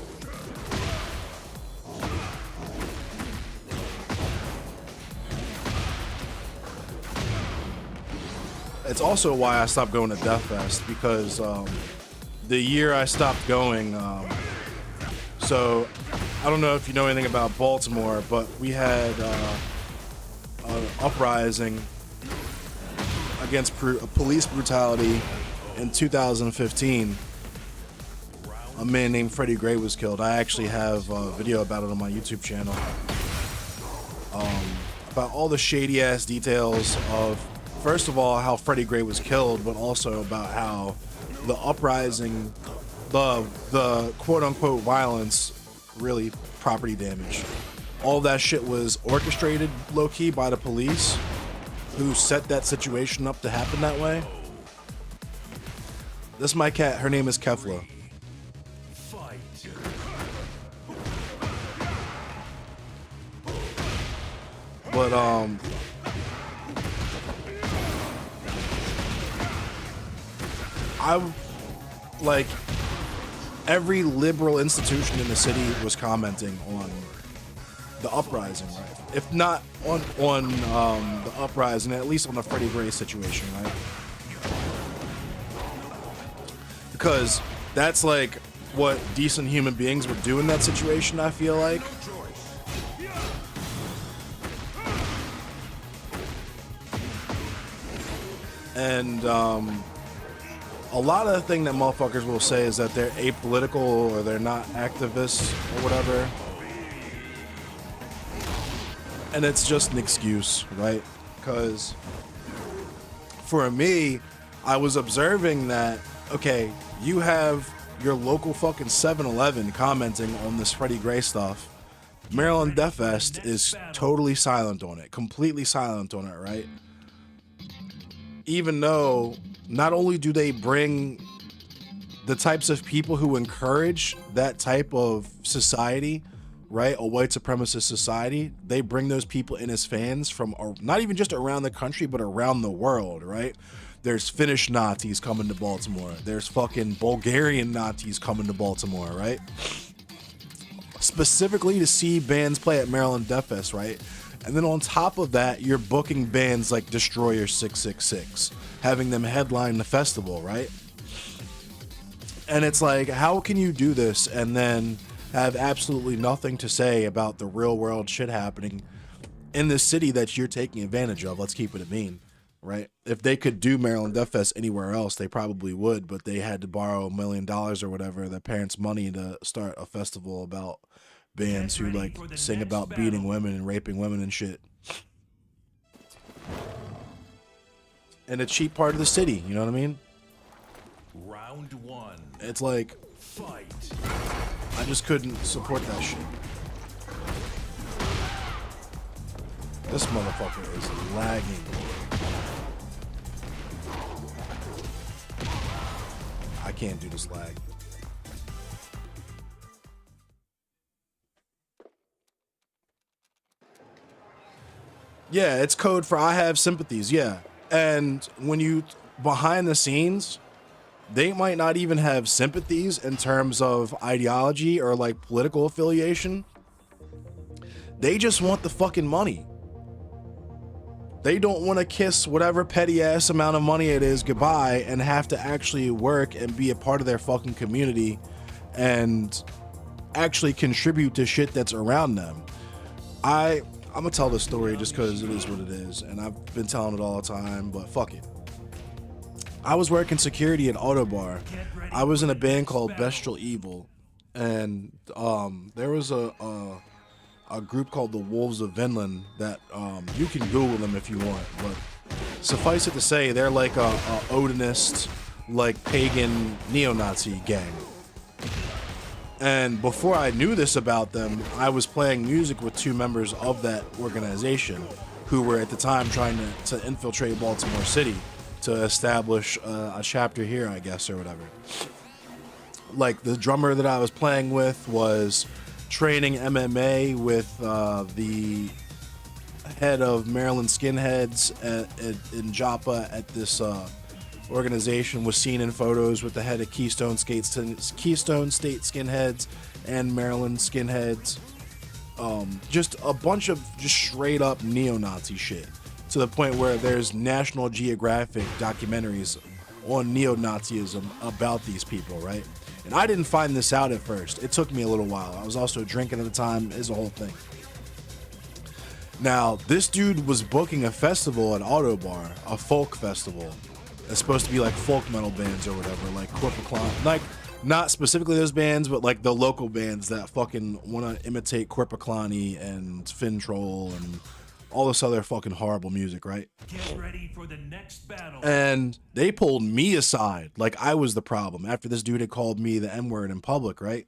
it's also why I stopped going to Death Fest, because the year I stopped going, so I don't know if you know anything about Baltimore, but we had an uprising against police brutality in 2015. A man named Freddie Gray was killed. I actually have a video about it on my YouTube channel. About all the shady ass details of, first of all, how Freddie Gray was killed, but also about how the uprising, the quote unquote violence, really property damage. All that shit was orchestrated low key by the police, who set that situation up to happen that way. This is my cat. Her name is Kefla. But I like every liberal institution in the city was commenting on the uprising, right? If not on the uprising, at least on the Freddie Gray situation, right? Because that's like what decent human beings would do in that situation, I feel like. And a lot of the thing that motherfuckers will say is that they're apolitical or they're not activists or whatever. And it's just an excuse, right? Because for me, I was observing that, okay, you have your local fucking 7-Eleven commenting on this Freddie Gray stuff. Maryland Death Fest is totally silent on it, completely silent on it, right? Even though not only do they bring the types of people who encourage that type of society, right, a white supremacist society, they bring those people in as fans from not even just around the country, but around the world, right? There's Finnish Nazis coming to Baltimore. There's fucking Bulgarian Nazis coming to Baltimore, right? Specifically to see bands play at Maryland Death Fest, right? And then on top of that, you're booking bands like Destroyer 666, having them headline the festival, right? And it's like, how can you do this and then have absolutely nothing to say about the real world shit happening in the city that you're taking advantage of? Let's keep it a mean, right? If they could do Maryland Death Fest anywhere else, they probably would, but they had to borrow $1 million or whatever, their parents' money, to start a festival about bands who like sing about beating women and raping women and shit. In a cheap part of the city, you know what I mean? Round one. It's like, Fight. I just couldn't support that shit. This motherfucker is lagging. I can't do this lag. Yeah, it's code for I have sympathies, yeah. And when you, behind the scenes, they might not even have sympathies in terms of ideology or like political affiliation. They just want the fucking money. They don't want to kiss whatever petty ass amount of money it is goodbye and have to actually work and be a part of their fucking community and actually contribute to shit that's around them. I'm gonna tell this story just because it is what it is, and I've been telling it all the time, but fuck it. I was working security at Auto Bar. I was in a band called Bestial Evil, and there was a group called the Wolves of Vinland that you can Google them if you want, but suffice it to say, they're like a Odinist, like pagan neo-Nazi gang. And before I knew this about them, I was playing music with two members of that organization who were at the time trying to infiltrate Baltimore City to establish a chapter here, I guess, or whatever. Like, the drummer that I was playing with was training MMA with the head of Maryland Skinheads in Joppa at this organization, was seen in photos with the head of Keystone State Skinheads and Maryland Skinheads. Just a bunch of just straight up neo-Nazi shit to the point where there's National Geographic documentaries on neo-Nazism about these people, right? And I didn't find this out at first. It took me a little while. I was also drinking at the time. It's a whole thing. Now, this dude was booking a festival at Autobar, a folk festival. It's supposed to be like folk metal bands or whatever, like Corpaclon, like not specifically those bands, but like the local bands that fucking want to imitate Corpaclani and Fintroll and all this other fucking horrible music, right? Get ready for the next battle. And they pulled me aside like I was the problem after this dude had called me the N-word in public, right?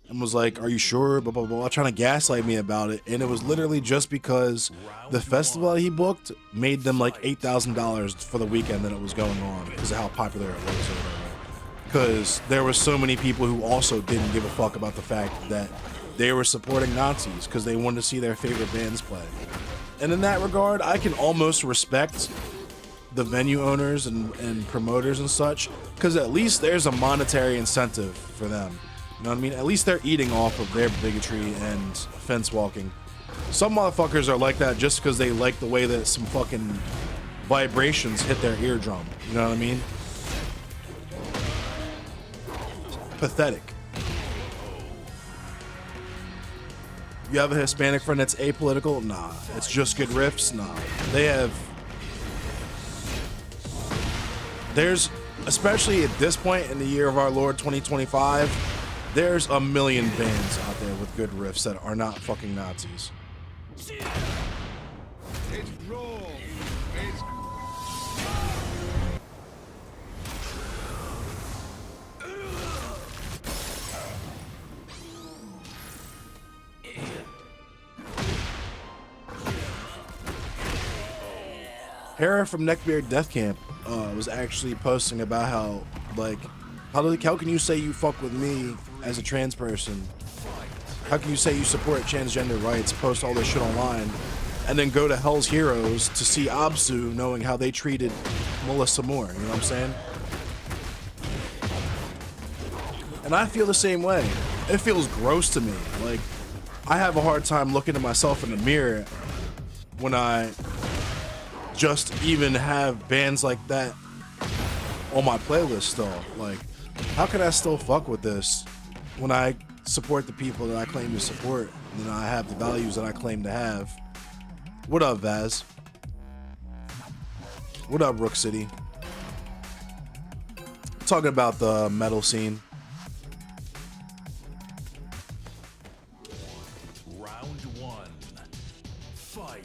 And was like, are you sure? Blah, blah, blah, trying to gaslight me about it. And it was literally just because the festival that he booked made them like $8,000 for the weekend that it was going on because of how popular it was or whatever. Because there were so many people who also didn't give a fuck about the fact that they were supporting Nazis because they wanted to see their favorite bands play. And in that regard, I can almost respect the venue owners and promoters and such, because at least there's a monetary incentive for them. You know what I mean? At least they're eating off of their bigotry and fence walking. Some motherfuckers are like that just because they like the way that some fucking vibrations hit their eardrum. You know what I mean? Pathetic. You have a Hispanic friend that's apolitical? Nah. It's just good riffs? Nah. There's, especially at this point in the year of our Lord 2025, there's a million bands out there with good riffs that are not fucking Nazis. It's raw. It's Hera from Neckbeard Death Camp was actually posting about how, like, how can you say you fuck with me as a trans person? How can you say you support transgender rights, post all this shit online, and then go to Hell's Heroes to see Absu knowing how they treated Melissa Moore? You know what I'm saying? And I feel the same way. It feels gross to me. Like, I have a hard time looking at myself in the mirror when I just even have bands like that on my playlist still. Like, how can I still fuck with this when I support the people that I claim to support and I have the values that I claim to have? What up, Vaz? What up, Rook City? Talking about the metal scene. Round one. Fight.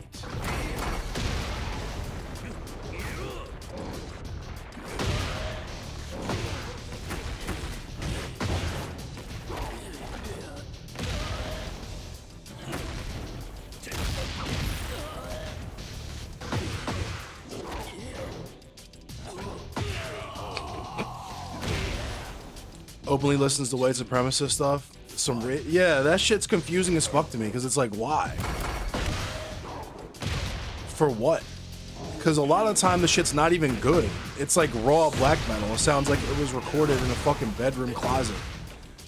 Openly listens to white supremacist stuff. Yeah, that shit's confusing as fuck to me because it's like, why? For what? Because a lot of the time the shit's not even good. It's like raw black metal. It sounds like it was recorded in a fucking bedroom closet.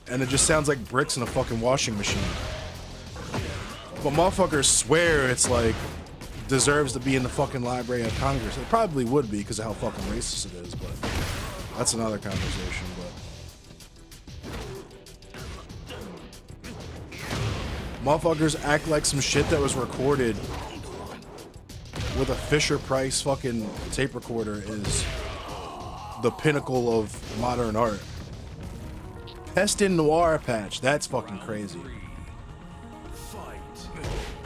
And it just sounds like bricks in a fucking washing machine. But motherfuckers swear it's like deserves to be in the fucking Library of Congress. It probably would be because of how fucking racist it is, but that's another conversation. But motherfuckers act like some shit that was recorded with a Fisher-Price fucking tape recorder is the pinnacle of modern art. Pestin Noir patch, that's fucking crazy.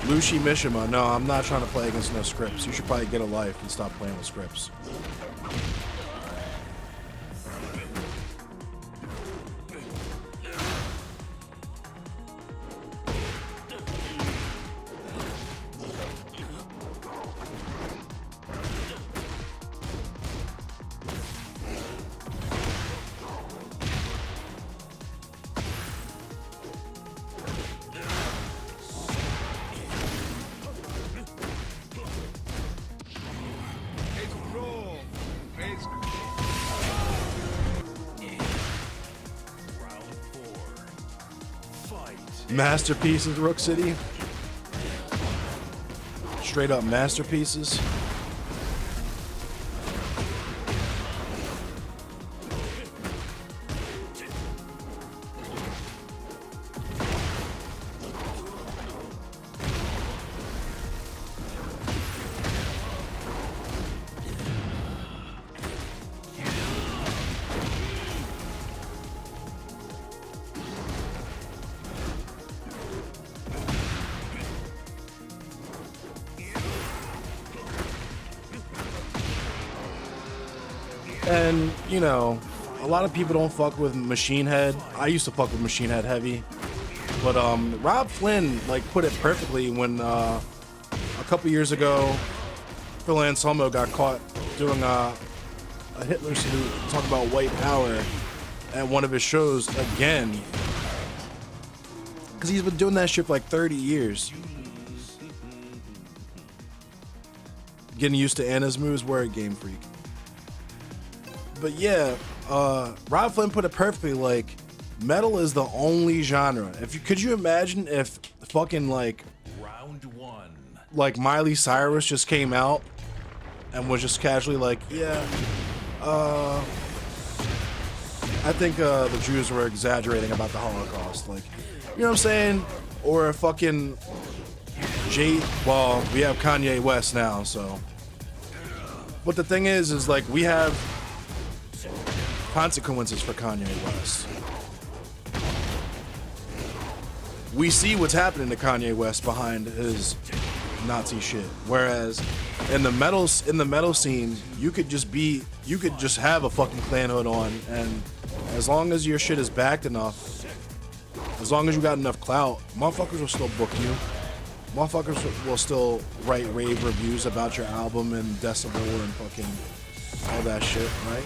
Lucy Mishima, no, I'm not trying to play against no scripts. You should probably get a life and stop playing with scripts. Masterpieces, Rook City. Straight up masterpieces. And, you know, a lot of people don't fuck with Machine Head. I used to fuck with Machine Head heavy. But Rob Flynn, like, put it perfectly when a couple years ago, Phil Anselmo got caught doing a Hitler salute, talking about white power at one of his shows again. Because he's been doing that shit for like 30 years. Getting used to Anna's moves, word Game Freak. But yeah, Rob Flynn put it perfectly, like, metal is the only genre. Could you imagine if fucking like Round one. like Miley Cyrus just came out and was just casually like, yeah, I think the Jews were exaggerating about the Holocaust, like, you know what I'm saying? Or a fucking well, we have Kanye West now, so. But the thing is like, we have consequences for Kanye West. We see what's happening to Kanye West behind his Nazi shit. Whereas in the metal scene, you could just have a fucking Klan hood on, and as long as your shit is backed enough, as long as you got enough clout, motherfuckers will still book you. Motherfuckers will still write rave reviews about your album and Decibel and fucking all that shit, right?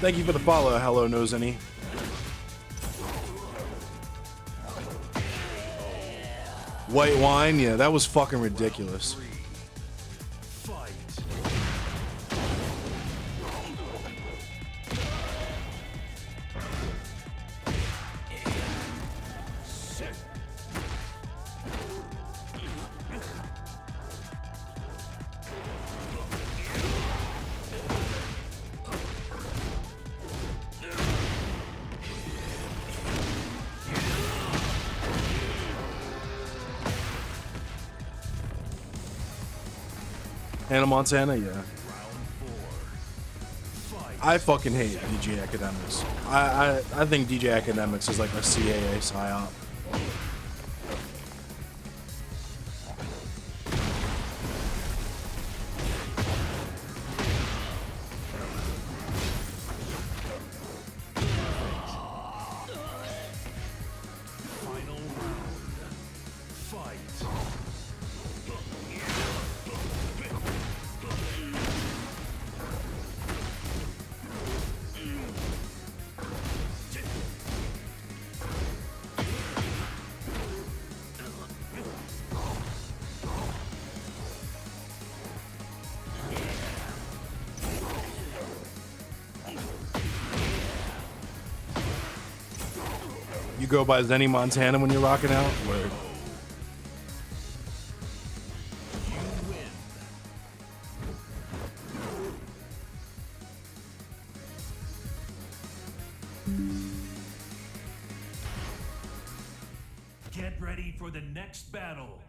Thank you for the follow, Hello Knows Any. White wine, yeah, that was fucking ridiculous. Hannah Montana, yeah. I fucking hate DJ Academics. I think DJ Academics is like a CAA psyop. You go by Zenny Montana when you're rocking out? Word. Get ready for the next battle.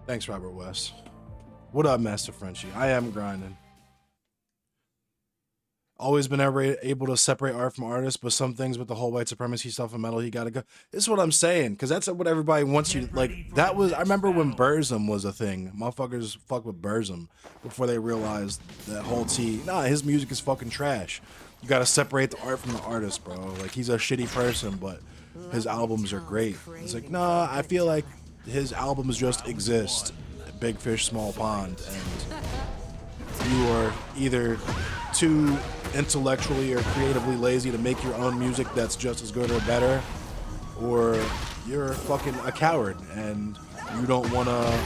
Thanks, Robert West. What up, Master Frenchie? I am grinding. Always been able to separate art from artists, but some things with the whole white supremacy stuff and metal, he gotta go. This is what I'm saying, because that's what everybody wants you to, like, that was, I remember when Burzum was a thing. Motherfuckers fuck with Burzum before they realized that whole nah, his music is fucking trash. You gotta separate the art from the artist, bro. Like, he's a shitty person, but his albums are great. It's like, nah, I feel like his albums just exist. Big fish, small pond, and you are either too intellectually or creatively lazy to make your own music that's just as good or better, or you're fucking a coward and you don't want to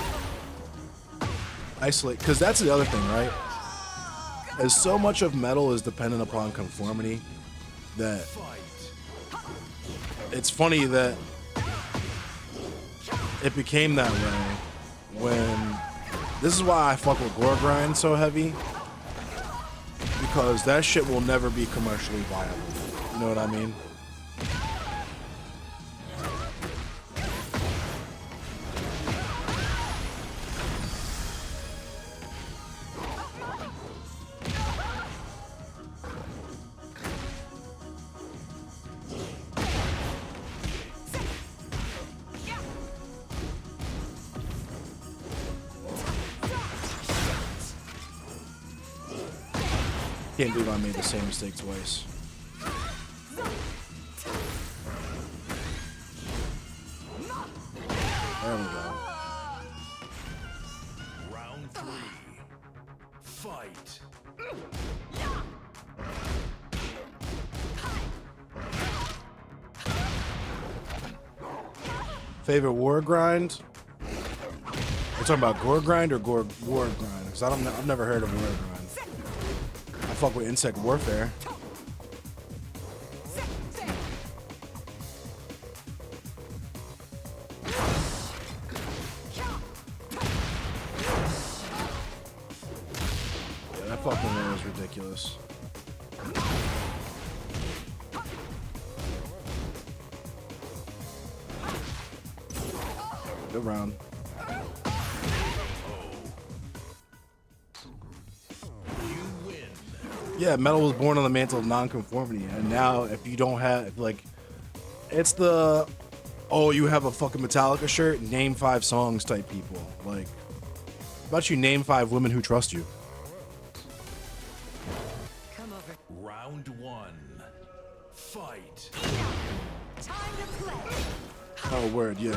isolate. Because that's the other thing, right? As so much of metal is dependent upon conformity, that it's funny that it became that way when, this is why I fuck with gore grind so heavy, because that shit will never be commercially viable. You know what I mean? can't believe I made the same mistake twice. There we go. Round 3. Fight. Favorite war grind? We're talking about gore grind or war grind? Because I've never heard of war grind. I fuck with insect warfare. Yeah, that fucking war is ridiculous. Good round. Yeah, metal was born on the mantle of nonconformity, and now if you don't have, like, it's the, oh, you have a fucking Metallica shirt, name 5 songs type people. Like, how about you name 5 women who trust you? Come over. Round 1. Fight. Time to play. Oh, word, yeah.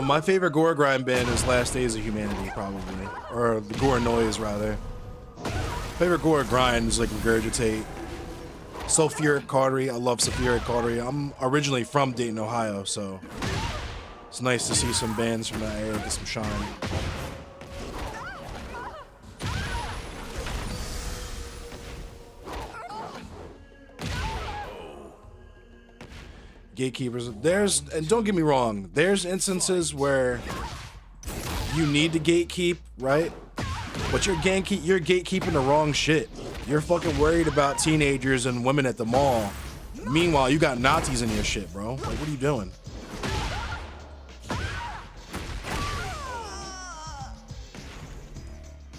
My favorite gore grind band is Last Days of Humanity, probably, or the Gore Noise, rather. Favorite gore grind is like Regurgitate. Sulfuric Cautery, I love Sulfuric Cautery. I'm originally from Dayton, Ohio, so it's nice to see some bands from that area get some shine. Gatekeepers, and don't get me wrong, there's instances where you need to gatekeep, right? But you're gatekeeping the wrong shit. You're fucking worried about teenagers and women at the mall. Meanwhile, you got Nazis in your shit, bro. Like, what are you doing?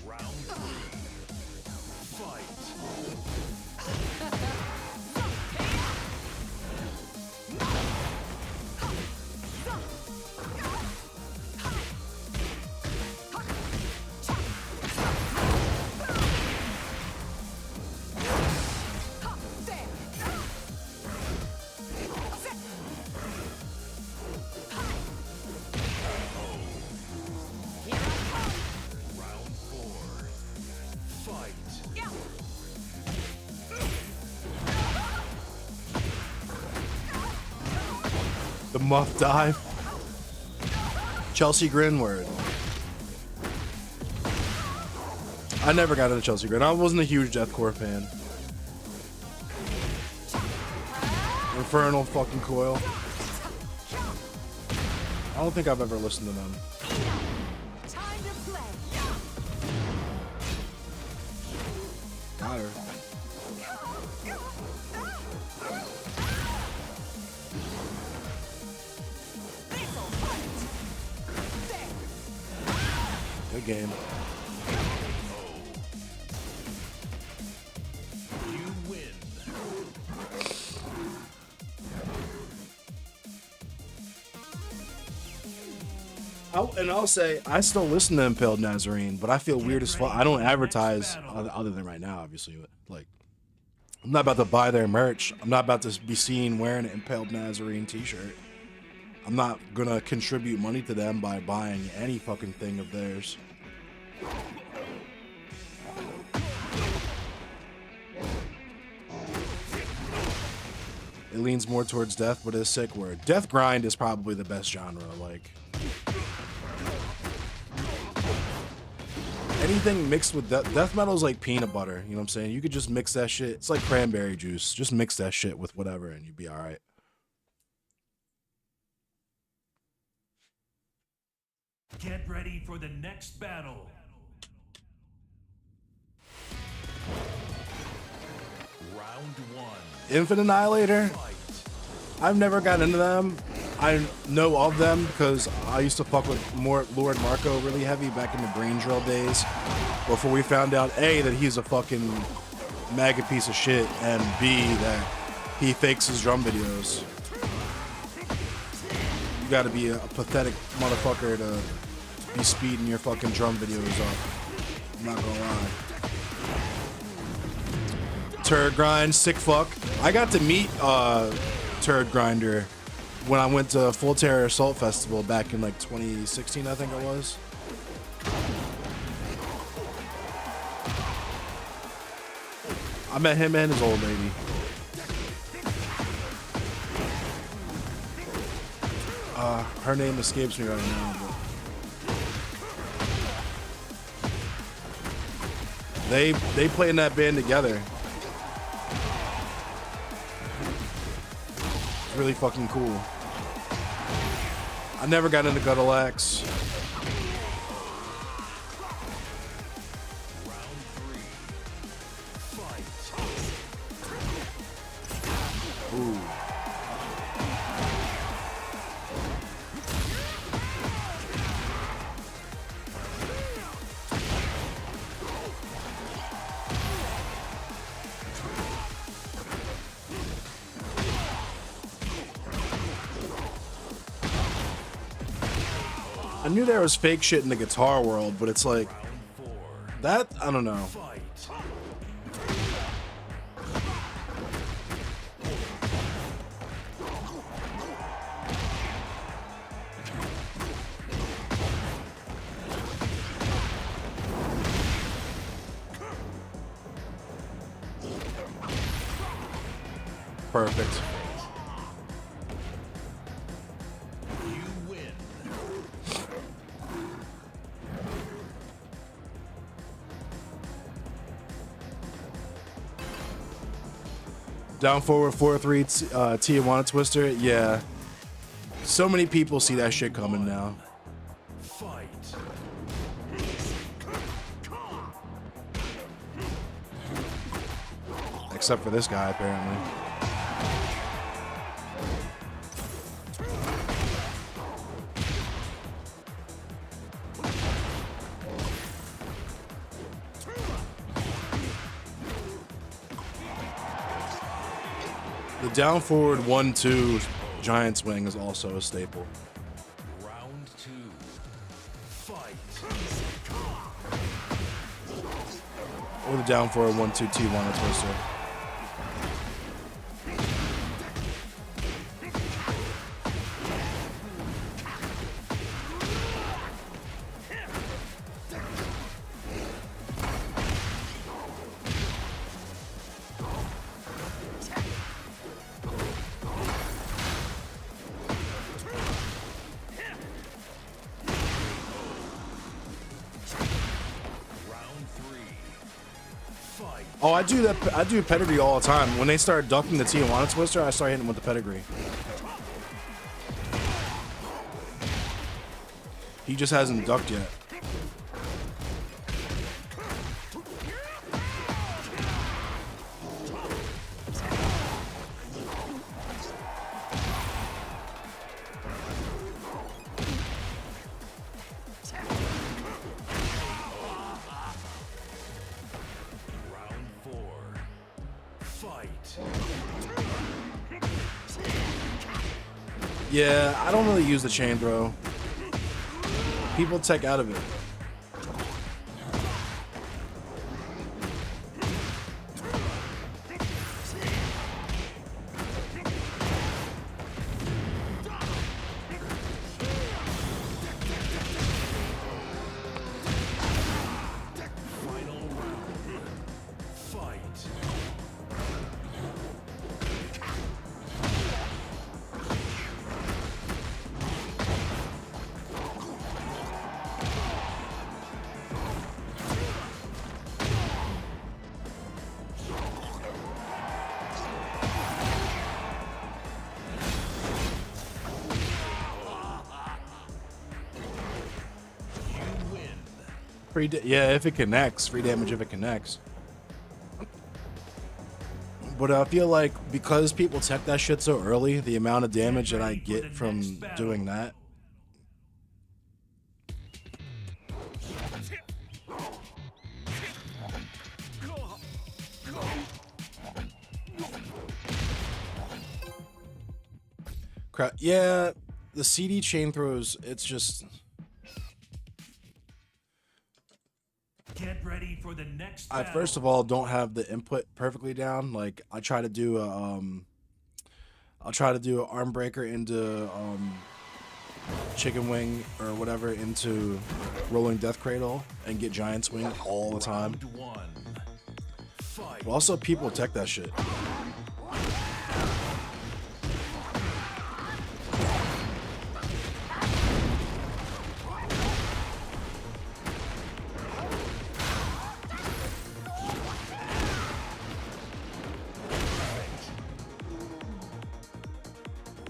Round 3. Fight. Round 4. Fight. The muff dive. Chelsea Grin word. I never got into Chelsea Grin. I wasn't a huge deathcore fan. Infernal fucking Coil. I don't think I've ever listened to them. Time to play. Got her. Good game. You win. I'll say, I still listen to Impaled Nazarene, but I feel weird as fuck. I don't advertise, other than right now, obviously. But, like, I'm not about to buy their merch. I'm not about to be seen wearing an Impaled Nazarene t-shirt. I'm not gonna contribute money to them by buying any fucking thing of theirs. It leans more towards death, but it's a sick word. Death grind is probably the best genre. Like, anything mixed with death metal is like peanut butter. You know what I'm saying? You could just mix that shit. It's like cranberry juice. Just mix that shit with whatever, and you'd be all right. Get ready for the next battle. Round 1. Infinite Annihilator. Fight. I've never gotten into them. I know of them because I used to fuck with more Lord Marco really heavy back in the Brain Drill days, before we found out A, that he's a fucking MAGA piece of shit, and B, that he fakes his drum videos. You gotta be a pathetic motherfucker to be speeding your fucking drum videos up. I'm not gonna lie. Turd Grind, sick fuck. I got to meet Turd Grinder when I went to Full Terror Assault Festival back in like 2016, I think it was. I met him and his old lady. Her name escapes me right now, but they play in that band together. It's really fucking cool. I never got into Guttal Axe. Ooh. I knew there was fake shit in the guitar world, but it's like that, I don't know. Perfect. Down forward 4-3 Tijuana Twister. Yeah. So many people see that shit coming now. Fight. Except for this guy, apparently. The down forward 1-2 giant swing is also a staple. Round 2. Fight. Or the down forward 1-2 Tijuana Twister. Oh, I do that. I do pedigree all the time. When they start ducking the Tijuana Twister, I start hitting them with the pedigree. He just hasn't ducked yet. Yeah, I don't really use the chain throw. People tech out of it. Yeah, if it connects. Free damage if it connects. But I feel like because people tech that shit so early, the amount of damage that I get from doing that. Crap. Yeah, the CD chain throws, it's just... Get ready for the next I battle. first of all don't have the input perfectly down. Like I try to do a I'll try to do an arm breaker into chicken wing or whatever into rolling death cradle and get giant swing all the time. Round one. Fight. But also people tech that shit.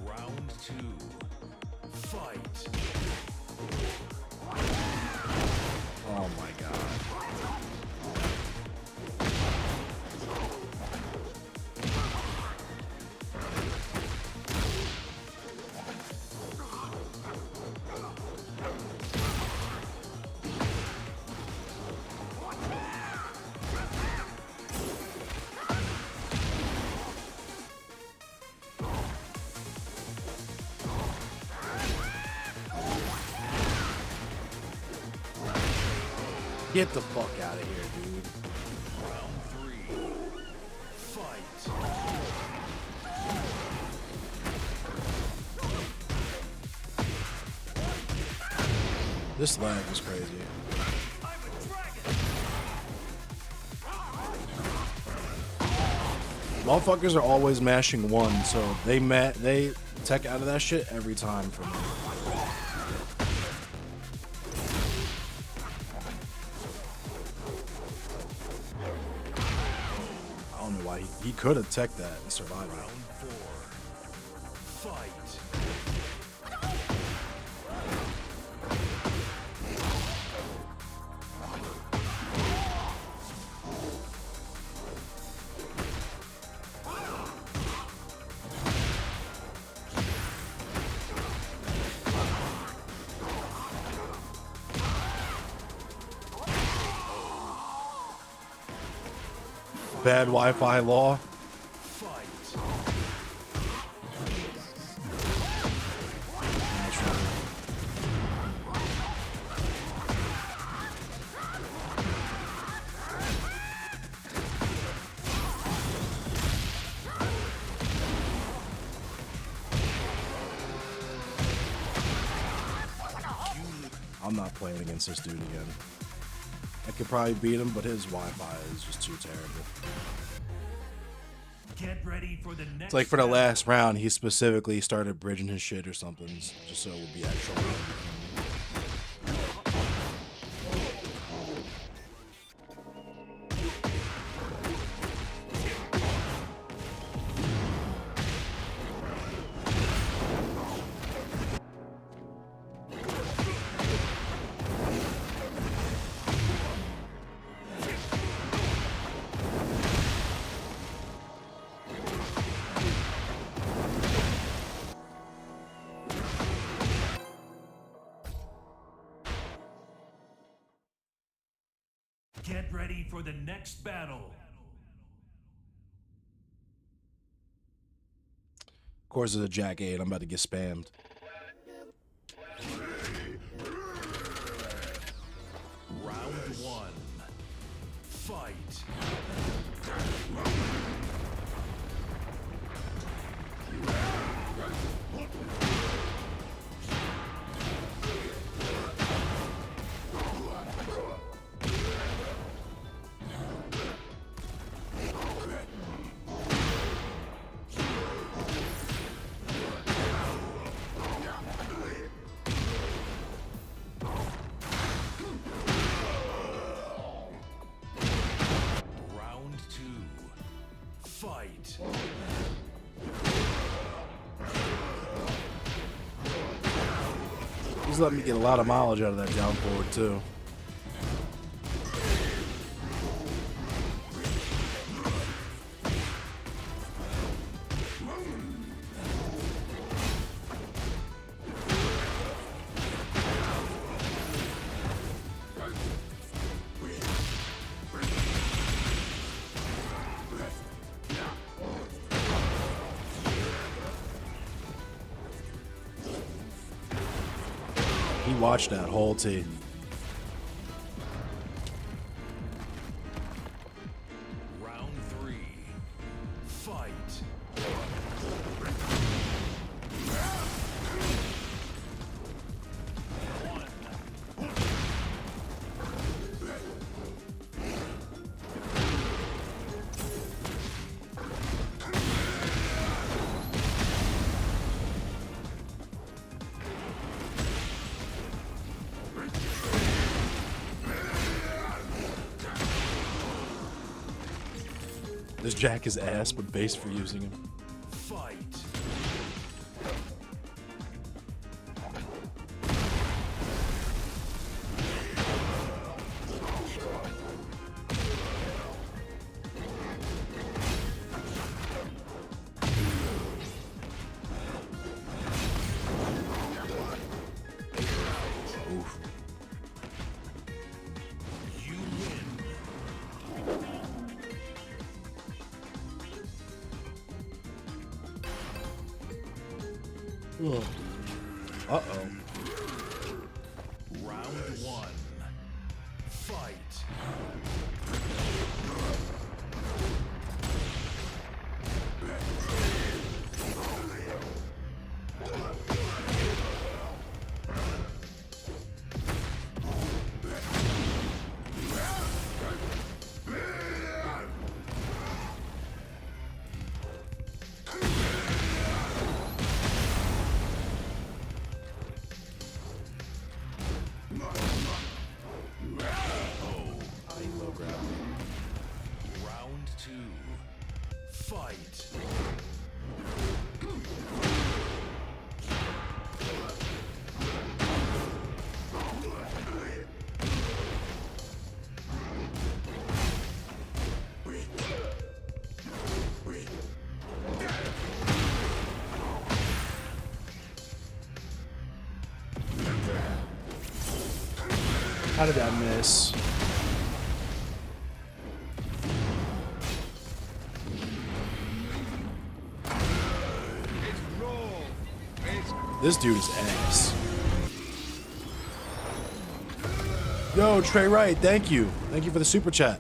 Round two. Fight. Oh my god. Get the fuck out of here, dude. Round three. Fight. This lag is crazy. I'm a dragon. Motherfuckers are always mashing one, so they tech out of that shit every time for me. I don't know why he could have tech that and survived it. Round four. Fight. Bad Wi-Fi law. Fight. I'm not playing against this dude again. I could probably beat him, but his Wi-Fi is just too terrible. Get ready for the next It's like for the battle. last round, he specifically started bridging his shit or something, just so it would be actual. Get ready for the next battle. Of course, it's a Jack 8. I'm about to get spammed. Round one. Fight. Round two. Fight. He's letting me get a lot of mileage out of that down forward, too. He watched that whole team. Fight. This Jack is ass, but base for using him. Fight. Oof. You win. Uh-oh. Round one. Fight. Round two. Fight. How did that miss? This dude is ass. Yo, Trey Wright, thank you. Thank you for the super chat.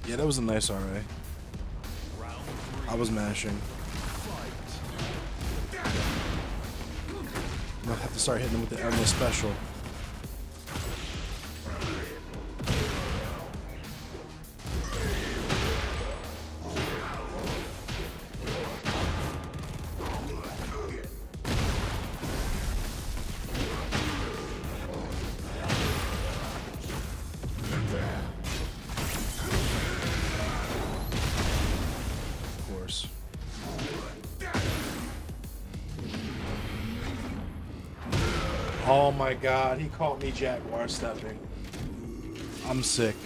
Yeah, that was a nice RA. I was mashing. I'm gonna have to start hitting him with the endless special. Of course. Oh my god, he caught me Jaguar stepping. I'm sick.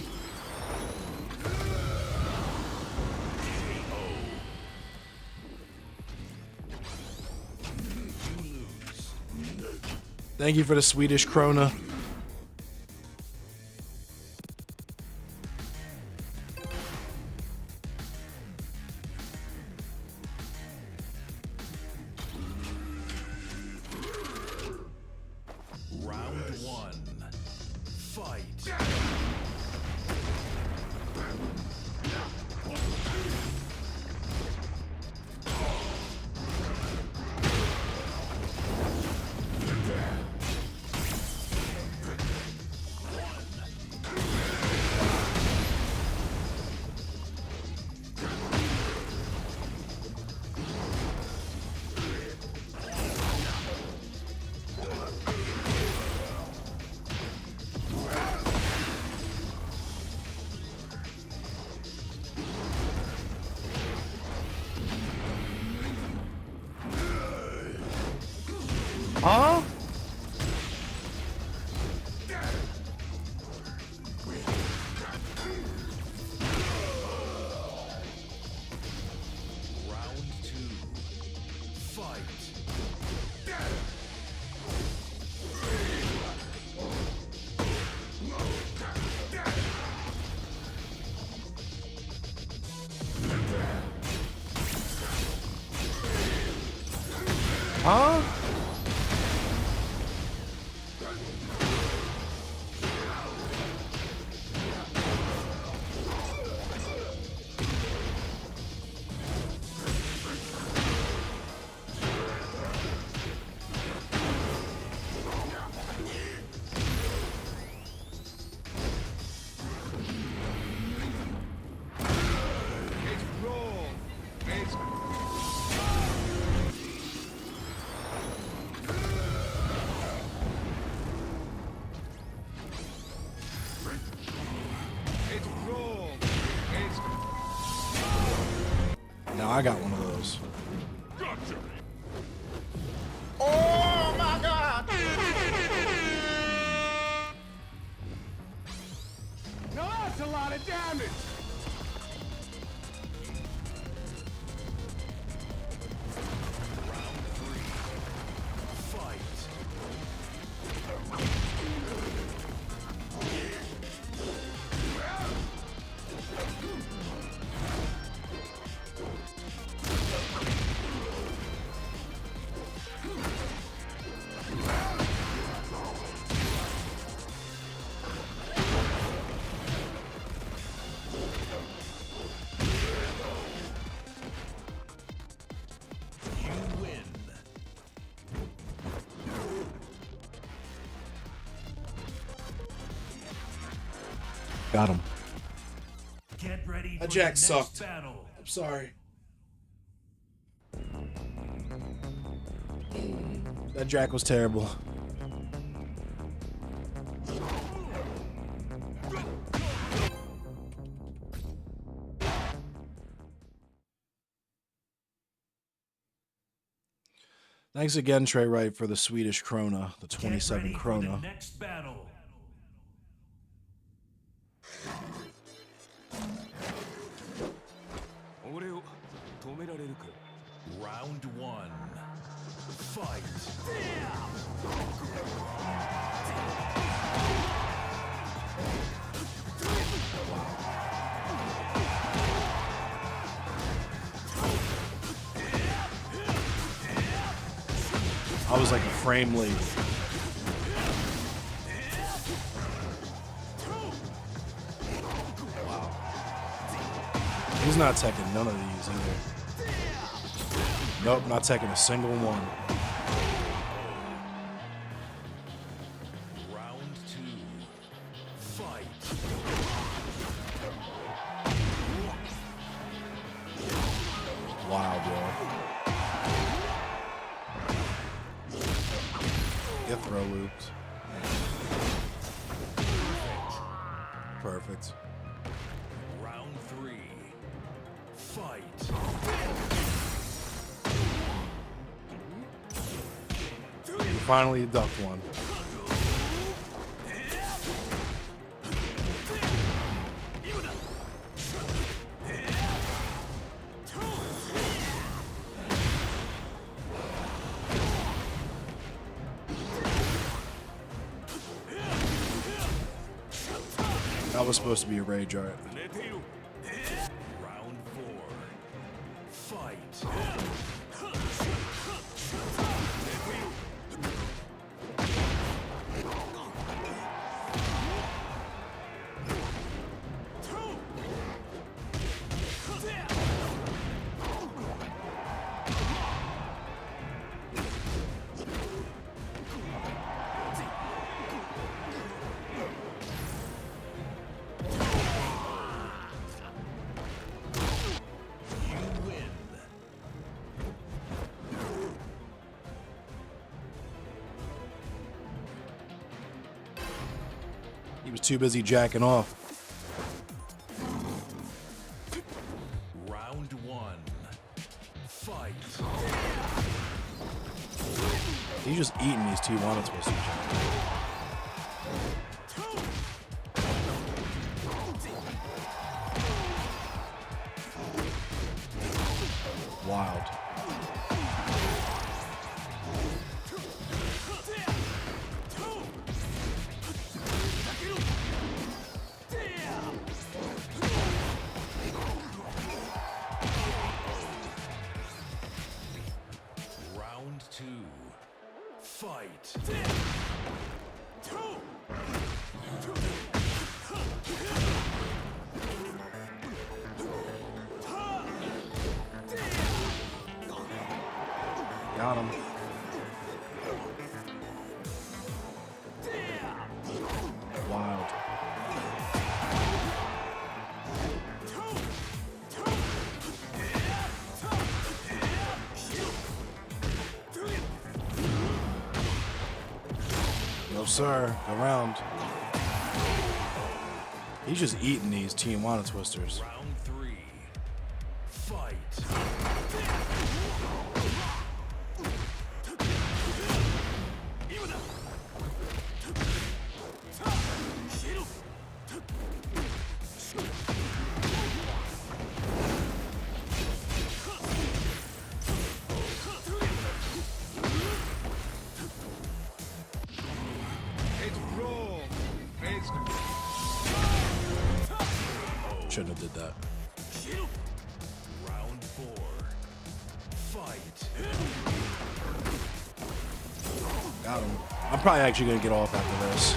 Thank you for the Swedish krona. Round one. Fight. Huh? Round two. Fight. Huh? It's wrong. It's It's wrong. It's Now I got one of those. gotcha. Oh my god! Now that's a lot of damage. Got him. Get ready for That jack the next sucked. battle. I'm sorry. That jack was terrible. Thanks again, Trey Wright, for the Swedish krona, the Get 27 ready for the krona. next battle. Round one. Fight. I was like a frame late. Wow. He's not taking none of these either. Nope, not taking a single one. Round two. Fight. Wow, bro. Get throw loops. Perfect. Round three. Fight. You finally ducked one. That was supposed to be a rage art. Round four. Fight. He was too busy jacking off. Round one. Fight. He's just eating these two Tijuana twisters. Wild. Round two. Got him. Wild. No, sir. Around. He's just eating these Tijuana twisters. Round 3. Fight. It's brawl. It's Shouldn't have did that. Round 4. Fight. Got him. I'm probably actually gonna get off after this.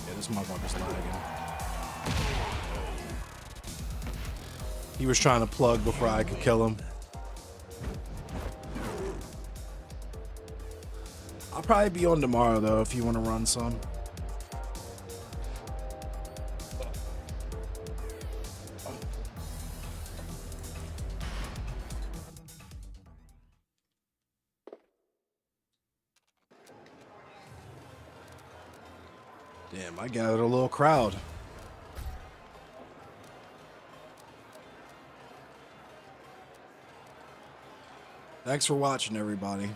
Yeah, this motherfucker's lagging. He was trying to plug before I could kill him. I'll probably be on tomorrow though if you want to run some. Damn, I gathered a little crowd. Thanks for watching, everybody.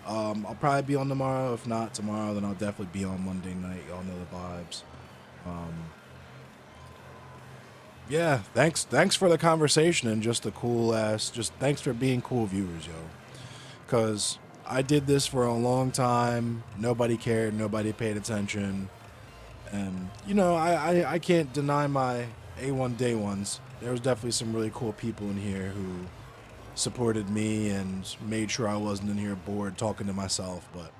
I'll probably be on tomorrow. If not tomorrow, then I'll definitely be on Monday night. Y'all know the vibes. Yeah, thanks for the conversation and just the cool ass. Just thanks for being cool viewers, yo. Cause I did this for a long time. Nobody cared. Nobody paid attention. And you know, I can't deny my A1 day ones. There was definitely some really cool people in here who supported me and made sure I wasn't in here bored talking to myself. But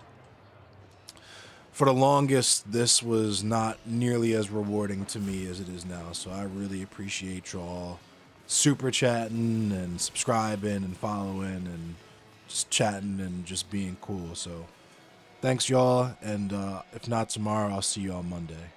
for the longest, this was not nearly as rewarding to me as it is now. So I really appreciate y'all super chatting and subscribing and following and just chatting and just being cool. So thanks, y'all. And if not tomorrow, I'll see you on Monday.